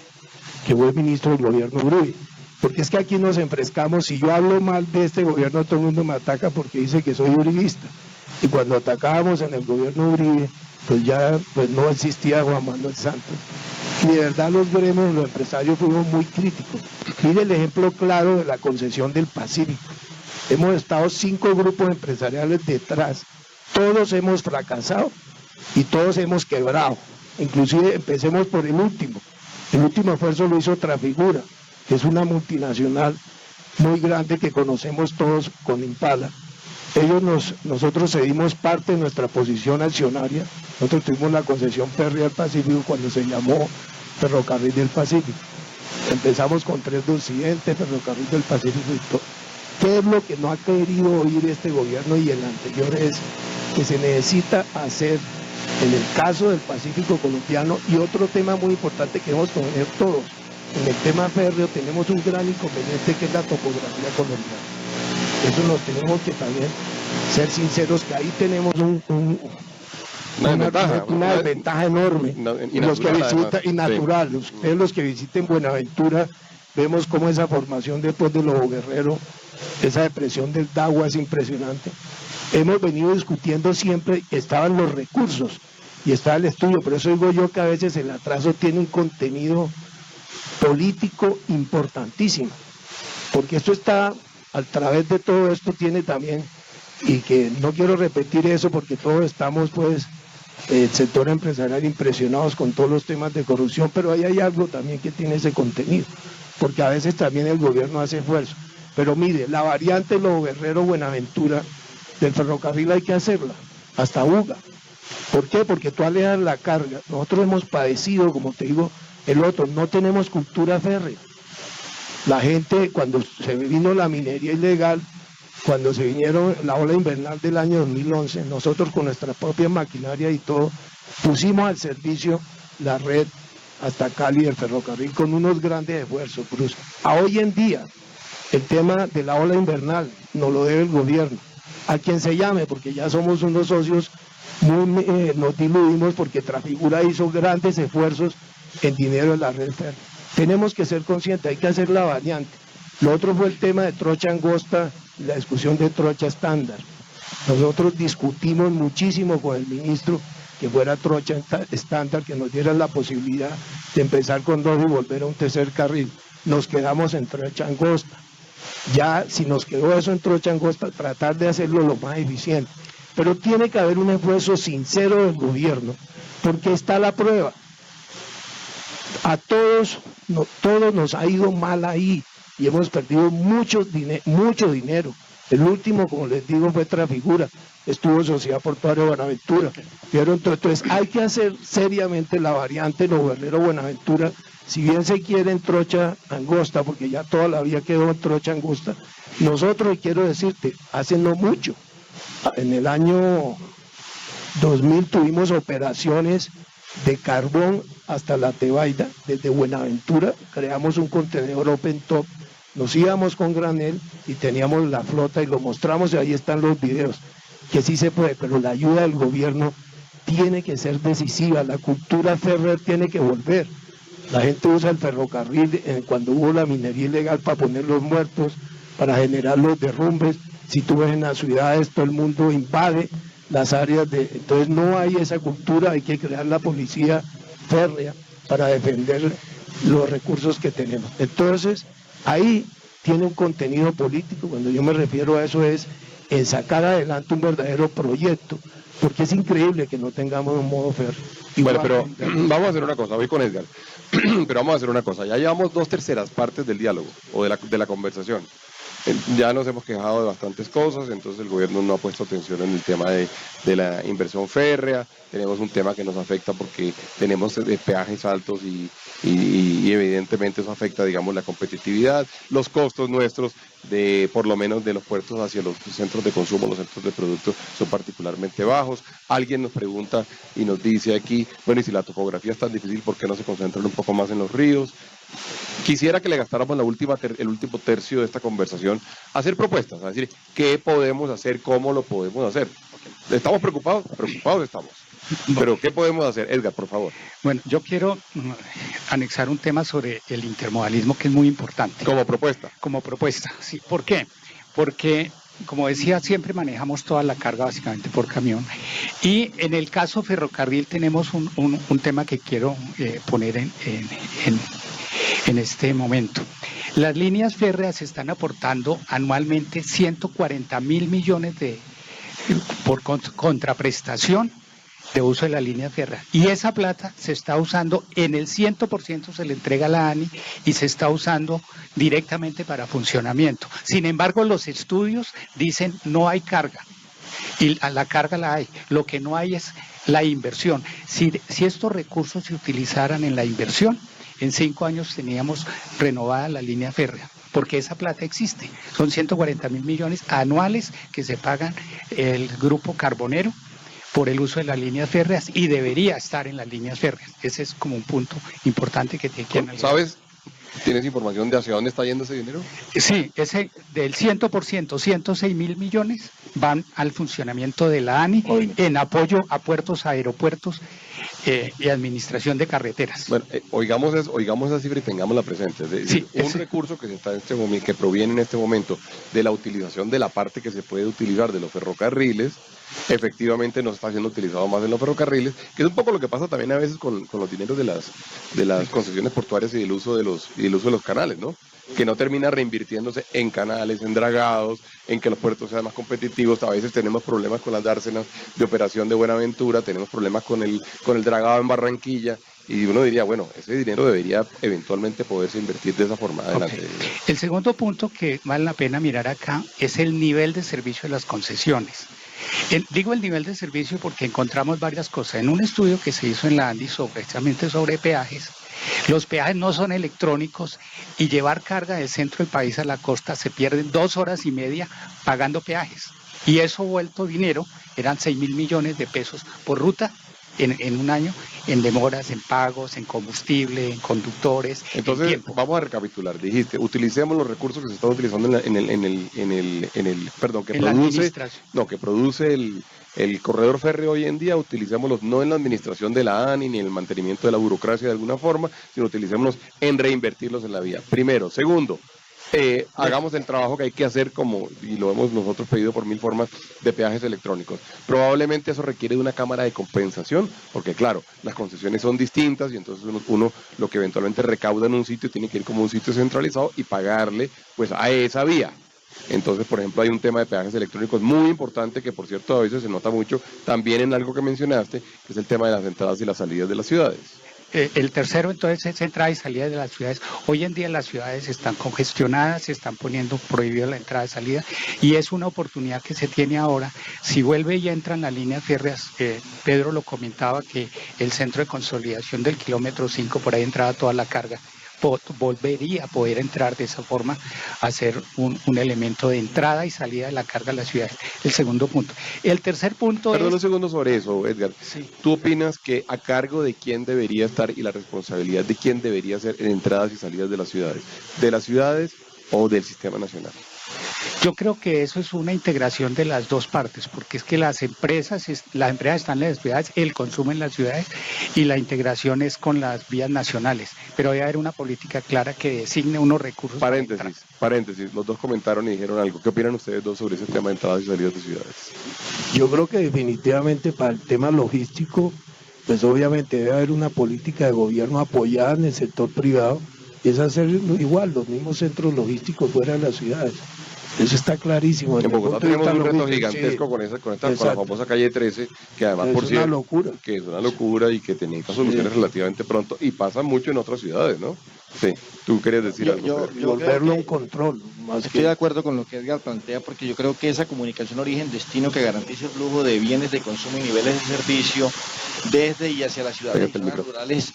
que fue ministro del gobierno Uribe. Porque es que aquí nos enfrescamos, si yo hablo mal de este gobierno, todo el mundo me ataca porque dice que soy uribista. Y cuando atacábamos en el gobierno Uribe, pues ya no existía Juan Manuel Santos. Y de verdad los gremios, los empresarios fuimos muy críticos. Mire el ejemplo claro de la concesión del Pacífico. Hemos estado 5 grupos empresariales detrás, todos hemos fracasado y todos hemos quebrado. Inclusive empecemos por el último. El último esfuerzo lo hizo Trafigura, que es una multinacional muy grande que conocemos todos con Impala. Nosotros cedimos parte de nuestra posición accionaria. Nosotros tuvimos la concesión férrea del Pacífico cuando se llamó Ferrocarril del Pacífico. Empezamos con Tren de Occidente, Ferrocarril del Pacífico y todo. ¿Qué es lo que no ha querido oír este gobierno y el anterior? Es que se necesita hacer, en el caso del Pacífico colombiano, y otro tema muy importante que debemos conocer todos, en el tema férreo tenemos un gran inconveniente que es la topografía colombiana. Eso nos tenemos que también ser sinceros, que ahí tenemos una desventaja enorme. Y natural. Sí. Los que visiten Buenaventura, vemos cómo esa formación después de Lobo Guerrero, esa depresión del Dagua es impresionante. Hemos venido discutiendo siempre, estaban los recursos y estaba el estudio, por eso digo yo que a veces el atraso tiene un contenido político importantísimo, porque esto está, a través de todo esto tiene también, y que no quiero repetir eso porque todos estamos pues, el sector empresarial impresionados con todos los temas de corrupción, pero ahí hay algo también que tiene ese contenido, porque a veces también el gobierno hace esfuerzo. Pero mire, la variante Lobo Guerrero Buenaventura del ferrocarril hay que hacerla, hasta Uga. ¿Por qué? Porque tú alejas la carga. Nosotros hemos padecido, como te digo, el otro, no tenemos cultura férrea. La gente, cuando se vino la minería ilegal, cuando se vinieron la ola invernal del año 2011, nosotros con nuestra propia maquinaria y todo, pusimos al servicio la red hasta Cali del ferrocarril con unos grandes esfuerzos, Cruz. A hoy en día, el tema de la ola invernal nos lo debe el gobierno, a quien se llame, porque ya somos unos socios, nos diludimos porque Trafigura hizo grandes esfuerzos en dinero en la red férrea. Tenemos que ser conscientes, hay que hacer la variante. Lo otro fue el tema de trocha angosta, la discusión de trocha estándar. Nosotros discutimos muchísimo con el ministro que fuera trocha estándar, que nos diera la posibilidad de empezar con 2 y volver a un tercer carril. Nos quedamos en trocha angosta. Ya si nos quedó eso en trocha angosta, tratar de hacerlo lo más eficiente. Pero tiene que haber un esfuerzo sincero del gobierno, porque está la prueba. A todos nos ha ido mal ahí y hemos perdido mucho dinero. El último, como les digo, fue Trafigura, estuvo Sociedad Portuaria de Buenaventura. Entonces hay que hacer seriamente la variante Lobo Guerrero Buenaventura, si bien se quiere en trocha angosta, porque ya toda la vía quedó en trocha angosta, Nosotros, y quiero decirte, hace no mucho, en el año 2000 tuvimos operaciones de carbón hasta la Tebaida, desde Buenaventura, creamos un contenedor open top, nos íbamos con granel y teníamos la flota y lo mostramos y ahí están los videos, que sí se puede, pero la ayuda del gobierno tiene que ser decisiva, la cultura férrea tiene que volver. La gente usa el ferrocarril cuando hubo la minería ilegal para poner los muertos, para generar los derrumbes. Si tú ves en las ciudades, todo el mundo invade las áreas de... Entonces no hay esa cultura, hay que crear la policía férrea para defender los recursos que tenemos. Entonces, ahí tiene un contenido político, cuando yo me refiero a eso es en sacar adelante un verdadero proyecto, porque es increíble que no tengamos un modo férreo. Bueno, pero vamos a hacer una cosa, voy con Edgar, pero vamos a hacer una cosa, ya llevamos 2/3 partes del diálogo o de la conversación. Ya nos hemos quejado de bastantes cosas, entonces el gobierno no ha puesto atención en el tema de la inversión férrea, tenemos un tema que nos afecta porque tenemos peajes altos y evidentemente eso afecta, digamos, la competitividad, los costos nuestros de, por lo menos de los puertos hacia los centros de consumo, los centros de productos son particularmente bajos. Alguien nos pregunta y nos dice aquí, bueno, y si la topografía es tan difícil, ¿por qué no se concentran un poco más en los ríos? Quisiera que le gastáramos el último tercio de esta conversación a hacer propuestas, a decir qué podemos hacer, cómo lo podemos hacer. ¿Estamos preocupados? Preocupados estamos. Pero ¿qué podemos hacer? Edgar, por favor. Bueno, yo quiero anexar un tema sobre el intermodalismo que es muy importante. Como propuesta. Como propuesta, sí. ¿Por qué? Porque, como decía, siempre manejamos toda la carga básicamente por camión. Y en el caso ferrocarril tenemos un tema que quiero poner en este momento. Las líneas férreas están aportando anualmente 140.000 millones por contraprestación de uso de la línea férrea. Y esa plata se está usando, en el 100% se le entrega a la ANI y se está usando directamente para funcionamiento. Sin embargo, los estudios dicen no hay carga. Y la carga la hay. Lo que no hay es la inversión. Si estos recursos se utilizaran en la inversión, en 5 años teníamos renovada la línea férrea, porque esa plata existe. Son 140.000 millones anuales que se pagan el grupo carbonero por el uso de las líneas férreas y debería estar en las líneas férreas. Ese es como un punto importante que tiene que analizar. ¿Sabes? ¿Tienes información de hacia dónde está yendo ese dinero? Sí, ese del 100%, 106.000 millones van al funcionamiento de la ANI en apoyo a puertos, aeropuertos y administración de carreteras. Bueno, oigamos esa cifra y tengámosla presente. Es decir, sí, un recurso que se está en este momento, que proviene en este momento de la utilización de la parte que se puede utilizar de los ferrocarriles, efectivamente no está siendo utilizado más en los ferrocarriles, que es un poco lo que pasa también a veces con los dineros de las concesiones portuarias y el uso de los canales, ¿no? Que no termina reinvirtiéndose en canales, en dragados, en que los puertos sean más competitivos. A veces tenemos problemas con las dársenas de operación de Buenaventura, tenemos problemas con el dragado en Barranquilla, y uno diría, bueno, ese dinero debería eventualmente poderse invertir de esa forma adelante. Okay. El segundo punto que vale la pena mirar acá es el nivel de servicio de las concesiones. Digo el nivel de servicio porque encontramos varias cosas. En un estudio que se hizo en la ANDI precisamente sobre peajes, los peajes no son electrónicos y llevar carga del centro del país a la costa se pierden 2 horas y media pagando peajes. Y eso vuelto dinero, eran 6.000 millones de pesos por ruta en un año, en demoras, en pagos, en combustible, en conductores. Entonces, en tiempo. Vamos a recapitular. Dijiste, utilicemos los recursos que se están utilizando que produce el corredor férreo hoy en día, utilicémoslos no en la administración de la ANI ni en el mantenimiento de la burocracia de alguna forma, sino utilicémoslos en reinvertirlos en la vía. Primero. Segundo, hagamos el trabajo que hay que hacer, y lo hemos nosotros pedido por 1000 formas, de peajes electrónicos. Probablemente eso requiere de una cámara de compensación, porque claro, las concesiones son distintas y entonces uno lo que eventualmente recauda en un sitio tiene que ir como un sitio centralizado y pagarle pues a esa vía. Entonces, por ejemplo, hay un tema de peajes electrónicos muy importante que, por cierto, a veces se nota mucho también en algo que mencionaste, que es el tema de las entradas y las salidas de las ciudades. El tercero, entonces, es entrada y salida de las ciudades. Hoy en día las ciudades están congestionadas, se están poniendo prohibida la entrada y salida, y es una oportunidad que se tiene ahora. Si vuelve y entran las líneas férreas, Pedro lo comentaba, que el centro de consolidación del kilómetro 5, por ahí entraba toda la carga, volvería a poder entrar de esa forma a ser un elemento de entrada y salida de la carga a la ciudad. El segundo punto. El tercer punto Perdón es... un segundo sobre eso, Edgar. Sí. ¿Tú opinas que a cargo de quién debería estar y la responsabilidad de quién debería ser en entradas y salidas de las ciudades? ¿De las ciudades o del sistema nacional? Yo creo que eso es una integración de las dos partes, porque es que las empresas están en las ciudades, el consumo en las ciudades y la integración es con las vías nacionales, pero debe haber una política clara que designe unos recursos. Paréntesis, los dos comentaron y dijeron algo. ¿Qué opinan ustedes dos sobre ese tema de entradas y salidas de ciudades? Yo creo que definitivamente para el tema logístico, pues obviamente debe haber una política de gobierno apoyada en el sector privado, y es hacer igual los mismos centros logísticos fuera de las ciudades. Eso está clarísimo. En Bogotá tenemos un reto gigantesco sí, con la famosa calle 13, que además, por cierto, que es una locura y que necesita soluciones relativamente pronto, y pasa mucho en otras ciudades, ¿no? Sí, tú querías decir algo. Yo volverlo un control. Estoy de acuerdo con lo que Edgar plantea, porque yo creo que esa comunicación origen-destino que garantice el flujo de bienes de consumo y niveles de servicio desde y hacia las ciudades rurales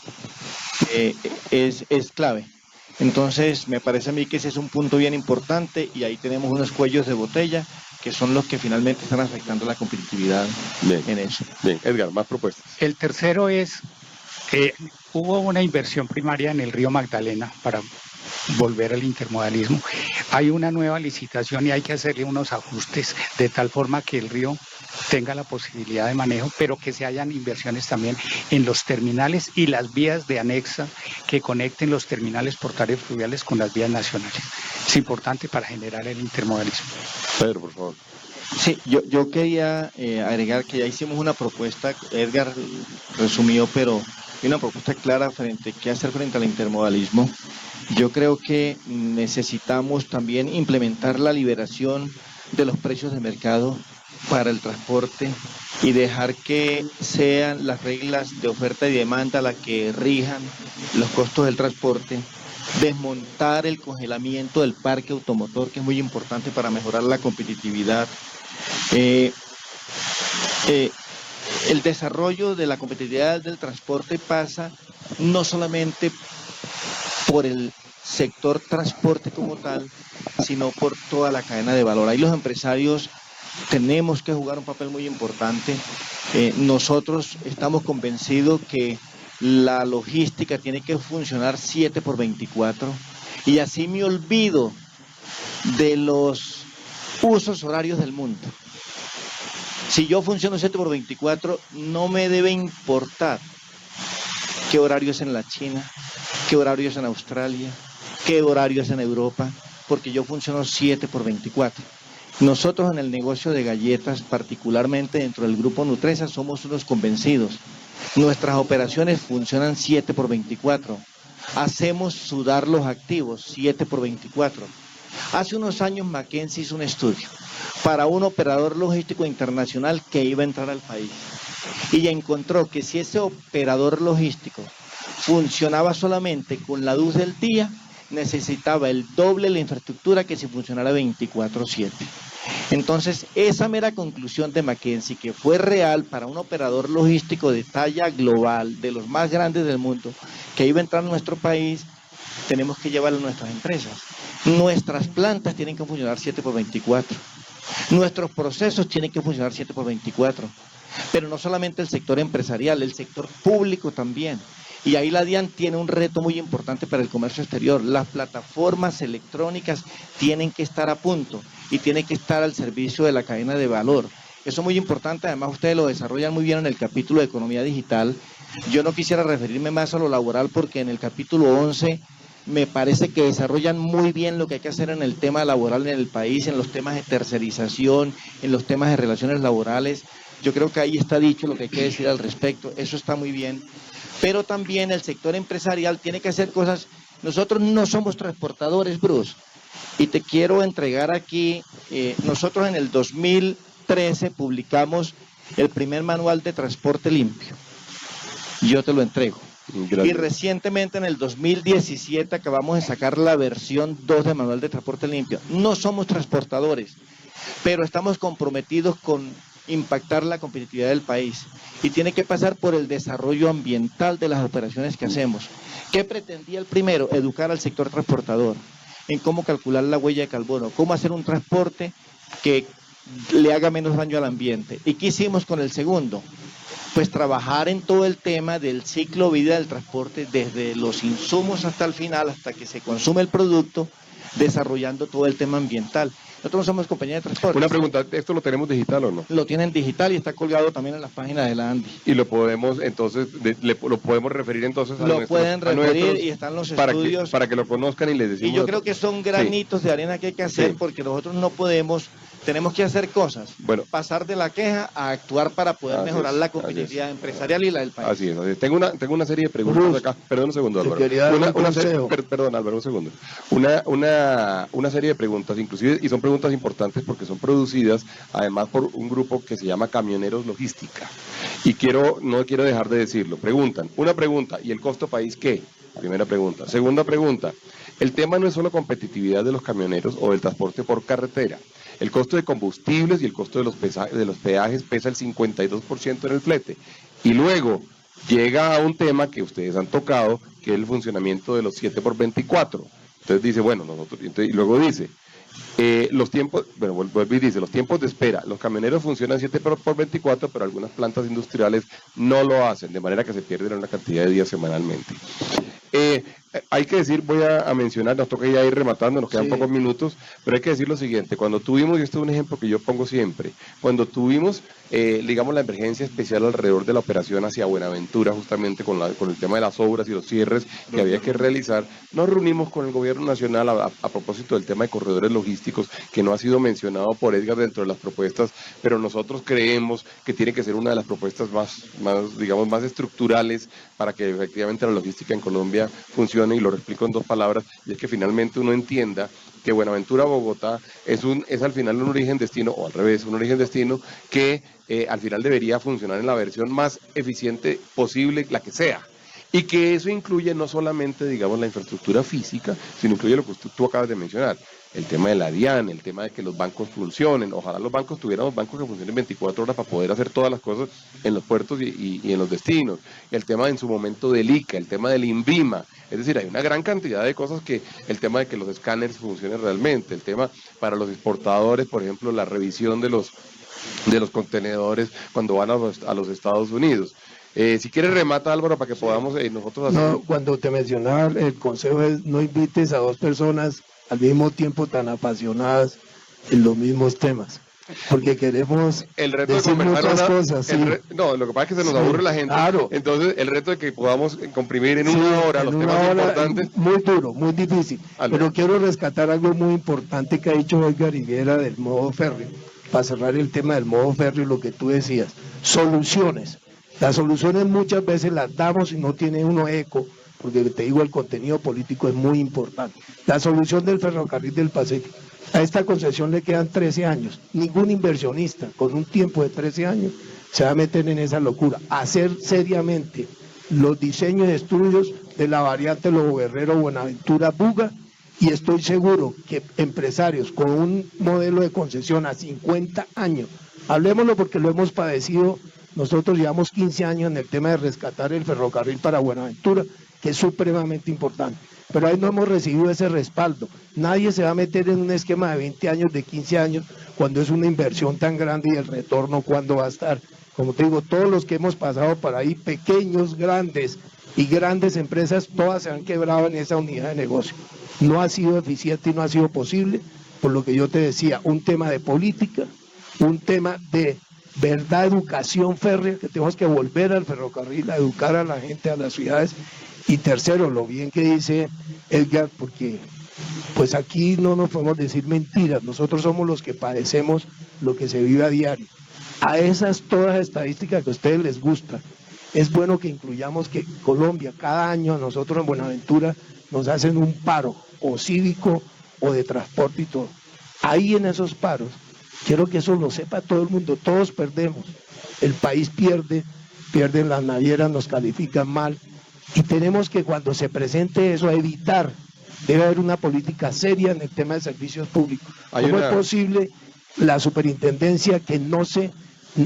es clave. Entonces, me parece a mí que ese es un punto bien importante y ahí tenemos unos cuellos de botella que son los que finalmente están afectando la competitividad en eso. Bien, Edgar, más propuestas. El tercero es que hubo una inversión primaria en el río Magdalena para volver al intermodalismo. Hay una nueva licitación y hay que hacerle unos ajustes de tal forma que el río tenga la posibilidad de manejo, pero que se hayan inversiones también en los terminales y las vías de anexa que conecten los terminales portuarios fluviales con las vías nacionales. Es importante para generar el intermodalismo. Pedro, por favor. Sí, yo quería agregar que ya hicimos una propuesta, Edgar resumió, pero hay una propuesta clara frente qué hacer frente al intermodalismo. Yo creo que necesitamos también implementar la liberación de los precios de mercado para el transporte y dejar que sean las reglas de oferta y demanda las que rijan los costos del transporte, desmontar el congelamiento del parque automotor, que es muy importante para mejorar la competitividad. El desarrollo de la competitividad del transporte pasa no solamente por el sector transporte como tal, sino por toda la cadena de valor. Ahí los empresarios tenemos que jugar un papel muy importante. Nosotros estamos convencidos que la logística tiene que funcionar 7x24 y así me olvido de los usos horarios del mundo. Si yo funciono 7x24, no me debe importar qué horario es en la China, qué horario es en Australia, qué horario es en Europa, porque yo funciono 7x24. Nosotros en el negocio de galletas, particularmente dentro del grupo Nutresa, somos unos convencidos. Nuestras operaciones funcionan 7x24. Hacemos sudar los activos 7x24. Hace unos años McKinsey hizo un estudio para un operador logístico internacional que iba a entrar al país y encontró que si ese operador logístico funcionaba solamente con la luz del día, necesitaba el doble de la infraestructura que si funcionara 24/7. Entonces, esa mera conclusión de McKinsey, que fue real para un operador logístico de talla global, de los más grandes del mundo, que iba a entrar a nuestro país, tenemos que llevarlo a nuestras empresas. Nuestras plantas tienen que funcionar 7x24. Nuestros procesos tienen que funcionar 7x24. Pero no solamente el sector empresarial, el sector público también. Y ahí la DIAN tiene un reto muy importante para el comercio exterior. Las plataformas electrónicas tienen que estar a punto y tienen que estar al servicio de la cadena de valor. Eso es muy importante, además ustedes lo desarrollan muy bien en el capítulo de economía digital. Yo no quisiera referirme más a lo laboral porque en el capítulo 11 me parece que desarrollan muy bien lo que hay que hacer en el tema laboral en el país, en los temas de tercerización, en los temas de relaciones laborales. Yo creo que ahí está dicho lo que hay que decir al respecto, eso está muy bien. Pero también el sector empresarial tiene que hacer cosas. Nosotros no somos transportadores, Bruce, y te quiero entregar aquí, nosotros en el 2013 publicamos el primer manual de transporte limpio. Yo te lo entrego. Gracias. Y recientemente en el 2017 acabamos de sacar la versión 2 de manual de transporte limpio. No somos transportadores, pero estamos comprometidos con impactar la competitividad del país y tiene que pasar por el desarrollo ambiental de las operaciones que hacemos. ¿Qué pretendía el primero? Educar al sector transportador en cómo calcular la huella de carbono, cómo hacer un transporte que le haga menos daño al ambiente. ¿Y qué hicimos con el segundo? Pues trabajar en todo el tema del ciclo vida del transporte, desde los insumos hasta el final, hasta que se consume el producto, desarrollando todo el tema ambiental. Nosotros somos compañía de transporte. Una pregunta, ¿esto lo tenemos digital o no? Lo tienen digital y está colgado también en las páginas de la ANDI. Y lo podemos, entonces, lo podemos referir entonces a nuestros... Lo pueden referir y están los estudios. Para que lo conozcan y les decimos... Y yo creo que son granitos de arena que hay que hacer porque nosotros no podemos... Tenemos que hacer cosas, pasar de la queja a actuar para poder mejorar la competitividad empresarial y la del país. Así es. Tengo una serie de preguntas acá. Perdón un segundo, Álvaro. Perdón, Álvaro, un segundo. Una serie de preguntas, inclusive, y son preguntas importantes porque son producidas, además, por un grupo que se llama Camioneros Logística. Y no quiero dejar de decirlo. Preguntan, una pregunta, ¿y el costo país qué? Primera pregunta. Segunda pregunta, el tema no es solo competitividad de los camioneros o del transporte por carretera. El costo de combustibles y el costo de los peajes pesa el 52% en el flete. Y luego llega a un tema que ustedes han tocado, que es el funcionamiento de los 7x24. Entonces dice, y luego dice, los tiempos de espera. Los camioneros funcionan 7x24, pero algunas plantas industriales no lo hacen, de manera que se pierden una cantidad de días semanalmente. Hay que decir, voy a mencionar, nos toca ya ir rematando, nos quedan pocos minutos, pero hay que decir lo siguiente: cuando tuvimos, y esto es un ejemplo que yo pongo siempre, cuando tuvimos, digamos, la emergencia especial alrededor de la operación hacia Buenaventura, justamente con el tema de las obras y los cierres que había que realizar, nos reunimos con el gobierno nacional a propósito del tema de corredores logísticos, que no ha sido mencionado por Edgar dentro de las propuestas, pero nosotros creemos que tiene que ser una de las propuestas más estructurales para que efectivamente la logística en Colombia funcione, y lo explico en dos palabras, y es que finalmente uno entienda que Buenaventura-Bogotá es al final un origen-destino, o al revés, un origen-destino que al final debería funcionar en la versión más eficiente posible, la que sea. Y que eso incluye no solamente, digamos, la infraestructura física, sino incluye lo que tú acabas de mencionar, el tema de la DIAN, el tema de que los bancos funcionen. Ojalá los bancos tuviéramos bancos que funcionen 24 horas para poder hacer todas las cosas en los puertos y en los destinos. El tema en su momento del ICA, el tema del INVIMA. Es decir, hay una gran cantidad de cosas, que el tema de que los escáneres funcionen realmente, el tema para los exportadores, por ejemplo, la revisión de los contenedores cuando van a los Estados Unidos. Si quieres remata, Álvaro, para que podamos nosotros hacer... No, cuando te mencionaba, el consejo es: no invites a dos personas al mismo tiempo tan apasionadas en los mismos temas, porque queremos decir muchas cosas. No, lo que pasa es que se nos aburre la gente. Claro. Entonces, el reto de que podamos comprimir en una hora los temas importantes. Muy duro, muy difícil. Pero quiero rescatar algo muy importante que ha dicho Edgar Higuera del modo férreo. Para cerrar el tema del modo férreo, lo que tú decías, soluciones. Las soluciones muchas veces las damos y no tiene uno eco, porque te digo, el contenido político es muy importante. La solución del ferrocarril del Pacífico: a esta concesión le quedan 13 años. Ningún inversionista con un tiempo de 13 años se va a meter en esa locura. Hacer seriamente los diseños y estudios de la variante Lobo Guerrero, Buenaventura, Buga, y estoy seguro que empresarios con un modelo de concesión a 50 años, hablemoslo porque lo hemos padecido. Nosotros llevamos 15 años en el tema de rescatar el ferrocarril para Buenaventura, que es supremamente importante. Pero ahí no hemos recibido ese respaldo. Nadie se va a meter en un esquema de 20 años, de 15 años, cuando es una inversión tan grande, y el retorno cuándo va a estar. Como te digo, todos los que hemos pasado por ahí, pequeños, grandes y grandes empresas, todas se han quebrado en esa unidad de negocio. No ha sido eficiente y no ha sido posible, por lo que yo te decía, un tema de política, un tema de verdad, educación férrea, que tenemos que volver al ferrocarril a educar a la gente, a las ciudades. Y tercero, lo bien que dice Edgar, porque pues aquí no nos podemos decir mentiras, nosotros somos los que padecemos lo que se vive a diario. A esas todas estadísticas que a ustedes les gustan, es bueno que incluyamos que Colombia, cada año a nosotros en Buenaventura nos hacen un paro, o cívico o de transporte y todo. Ahí en esos paros, quiero que eso lo sepa todo el mundo, todos perdemos, el país pierde, pierden las navieras, nos califican mal, y tenemos que, cuando se presente eso, evitar. Debe haber una política seria en el tema de servicios públicos. ¿Cómo es posible la superintendencia que no se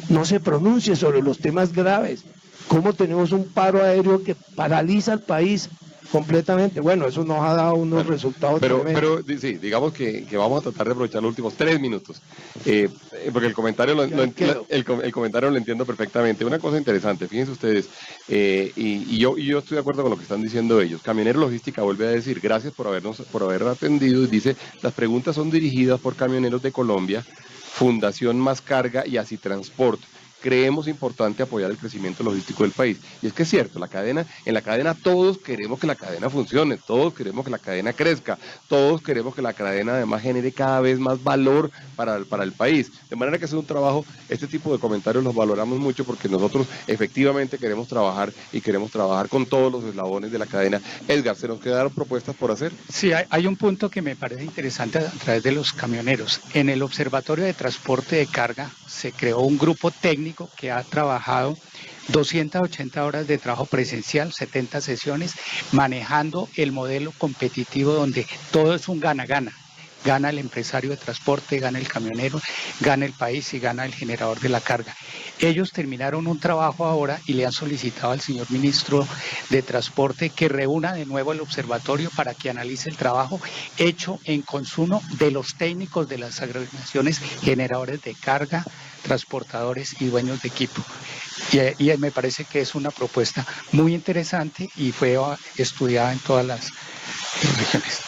no se pronuncie sobre los temas graves. ¿Cómo tenemos un paro aéreo que paraliza al país completamente? Bueno, eso nos ha dado unos resultados tremendos. Pero sí, digamos que vamos a tratar de aprovechar los últimos 3 minutos, porque el comentario el comentario lo entiendo perfectamente. Una cosa interesante, fíjense ustedes, y yo estoy de acuerdo con lo que están diciendo ellos. Camionero Logística vuelve a decir, gracias por haber atendido, y dice, las preguntas son dirigidas por Camioneros de Colombia, Fundación Más Carga y Así Transport. Creemos importante apoyar el crecimiento logístico del país. Y es que es cierto, en la cadena todos queremos que la cadena funcione, todos queremos que la cadena crezca, todos queremos que la cadena además genere cada vez más valor para el país. De manera que es un trabajo, este tipo de comentarios los valoramos mucho porque nosotros efectivamente queremos trabajar y queremos trabajar con todos los eslabones de la cadena. Edgar, ¿se nos quedaron propuestas por hacer? Sí, hay un punto que me parece interesante a través de los camioneros. En el Observatorio de Transporte de Carga se creó un grupo técnico que ha trabajado 280 horas de trabajo presencial, 70 sesiones, manejando el modelo competitivo donde todo es un gana-gana. Gana el empresario de transporte, gana el camionero, gana el país y gana el generador de la carga. Ellos terminaron un trabajo ahora y le han solicitado al señor ministro de Transporte que reúna de nuevo el observatorio para que analice el trabajo hecho en consumo de los técnicos de las agregaciones generadores de carga, transportadores y dueños de equipo. Y me parece que es una propuesta muy interesante y fue estudiada en todas las regiones.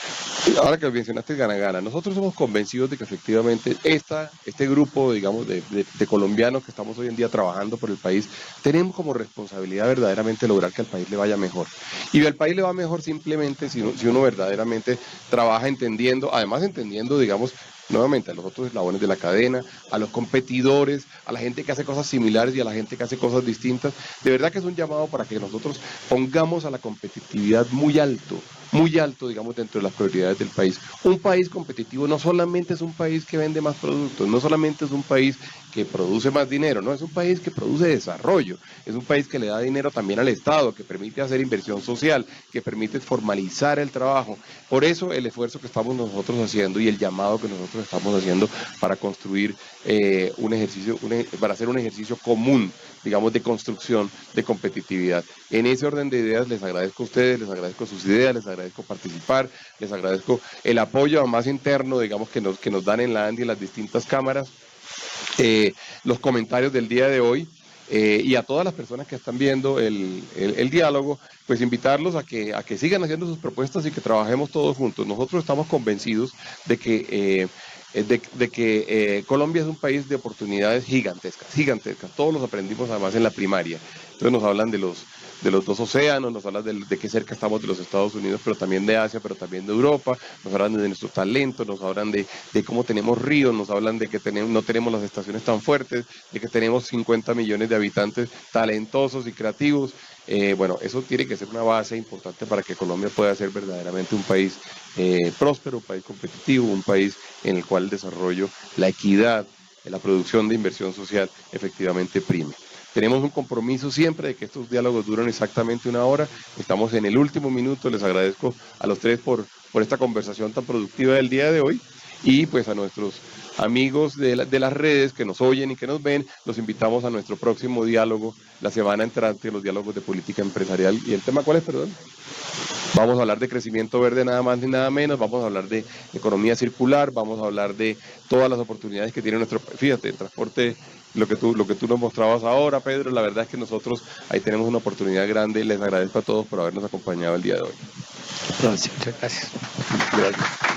Ahora que mencionaste Gana-Gana, nosotros somos convencidos de que efectivamente este grupo, digamos, de colombianos que estamos hoy en día trabajando por el país, tenemos como responsabilidad verdaderamente lograr que al país le vaya mejor. Y al país le va mejor simplemente si uno verdaderamente trabaja además entendiendo, digamos, nuevamente a los otros eslabones de la cadena, a los competidores, a la gente que hace cosas similares y a la gente que hace cosas distintas. De verdad que es un llamado para que nosotros pongamos a la competitividad muy alto, digamos, dentro de las prioridades del país. Un país competitivo no solamente es un país que vende más productos, no solamente es un país que produce más dinero, no, es un país que produce desarrollo, es un país que le da dinero también al Estado, que permite hacer inversión social, que permite formalizar el trabajo. Por eso el esfuerzo que estamos nosotros haciendo y el llamado que nosotros estamos haciendo para construir para hacer un ejercicio común, digamos, de construcción de competitividad. En ese orden de ideas les agradezco a ustedes, les agradezco sus ideas, les agradezco participar, les agradezco el apoyo más interno, digamos, que nos dan en la ANDI en las distintas cámaras, los comentarios del día de hoy. Y a todas las personas que están viendo el diálogo, pues invitarlos a que sigan haciendo sus propuestas y que trabajemos todos juntos. Nosotros estamos convencidos de que Colombia es un país de oportunidades gigantescas. Todos los aprendimos además en la primaria. Entonces nos hablan de los dos océanos, nos hablan de qué cerca estamos de los Estados Unidos, pero también de Asia, pero también de Europa, nos hablan de nuestro talento, nos hablan de cómo tenemos ríos, nos hablan de que no tenemos las estaciones tan fuertes, de que tenemos 50 millones de habitantes talentosos y creativos. Bueno, eso tiene que ser una base importante para que Colombia pueda ser verdaderamente un país próspero, un país competitivo, un país en el cual el desarrollo, la equidad, la producción de inversión social efectivamente prime. Tenemos un compromiso siempre de que estos diálogos duran exactamente 1 hora. Estamos en el último minuto. Les agradezco a los tres por esta conversación tan productiva del día de hoy. Y pues a nuestros amigos de las redes que nos oyen y que nos ven, los invitamos a nuestro próximo diálogo la semana entrante, los diálogos de política empresarial. ¿Y el tema cuál es, perdón? Vamos a hablar de crecimiento verde nada más ni nada menos, vamos a hablar de economía circular, vamos a hablar de todas las oportunidades que tiene nuestro país. Fíjate, el transporte, lo que tú nos mostrabas ahora, Pedro, la verdad es que nosotros ahí tenemos una oportunidad grande. Les agradezco a todos por habernos acompañado el día de hoy. Gracias. Muchas gracias. Gracias.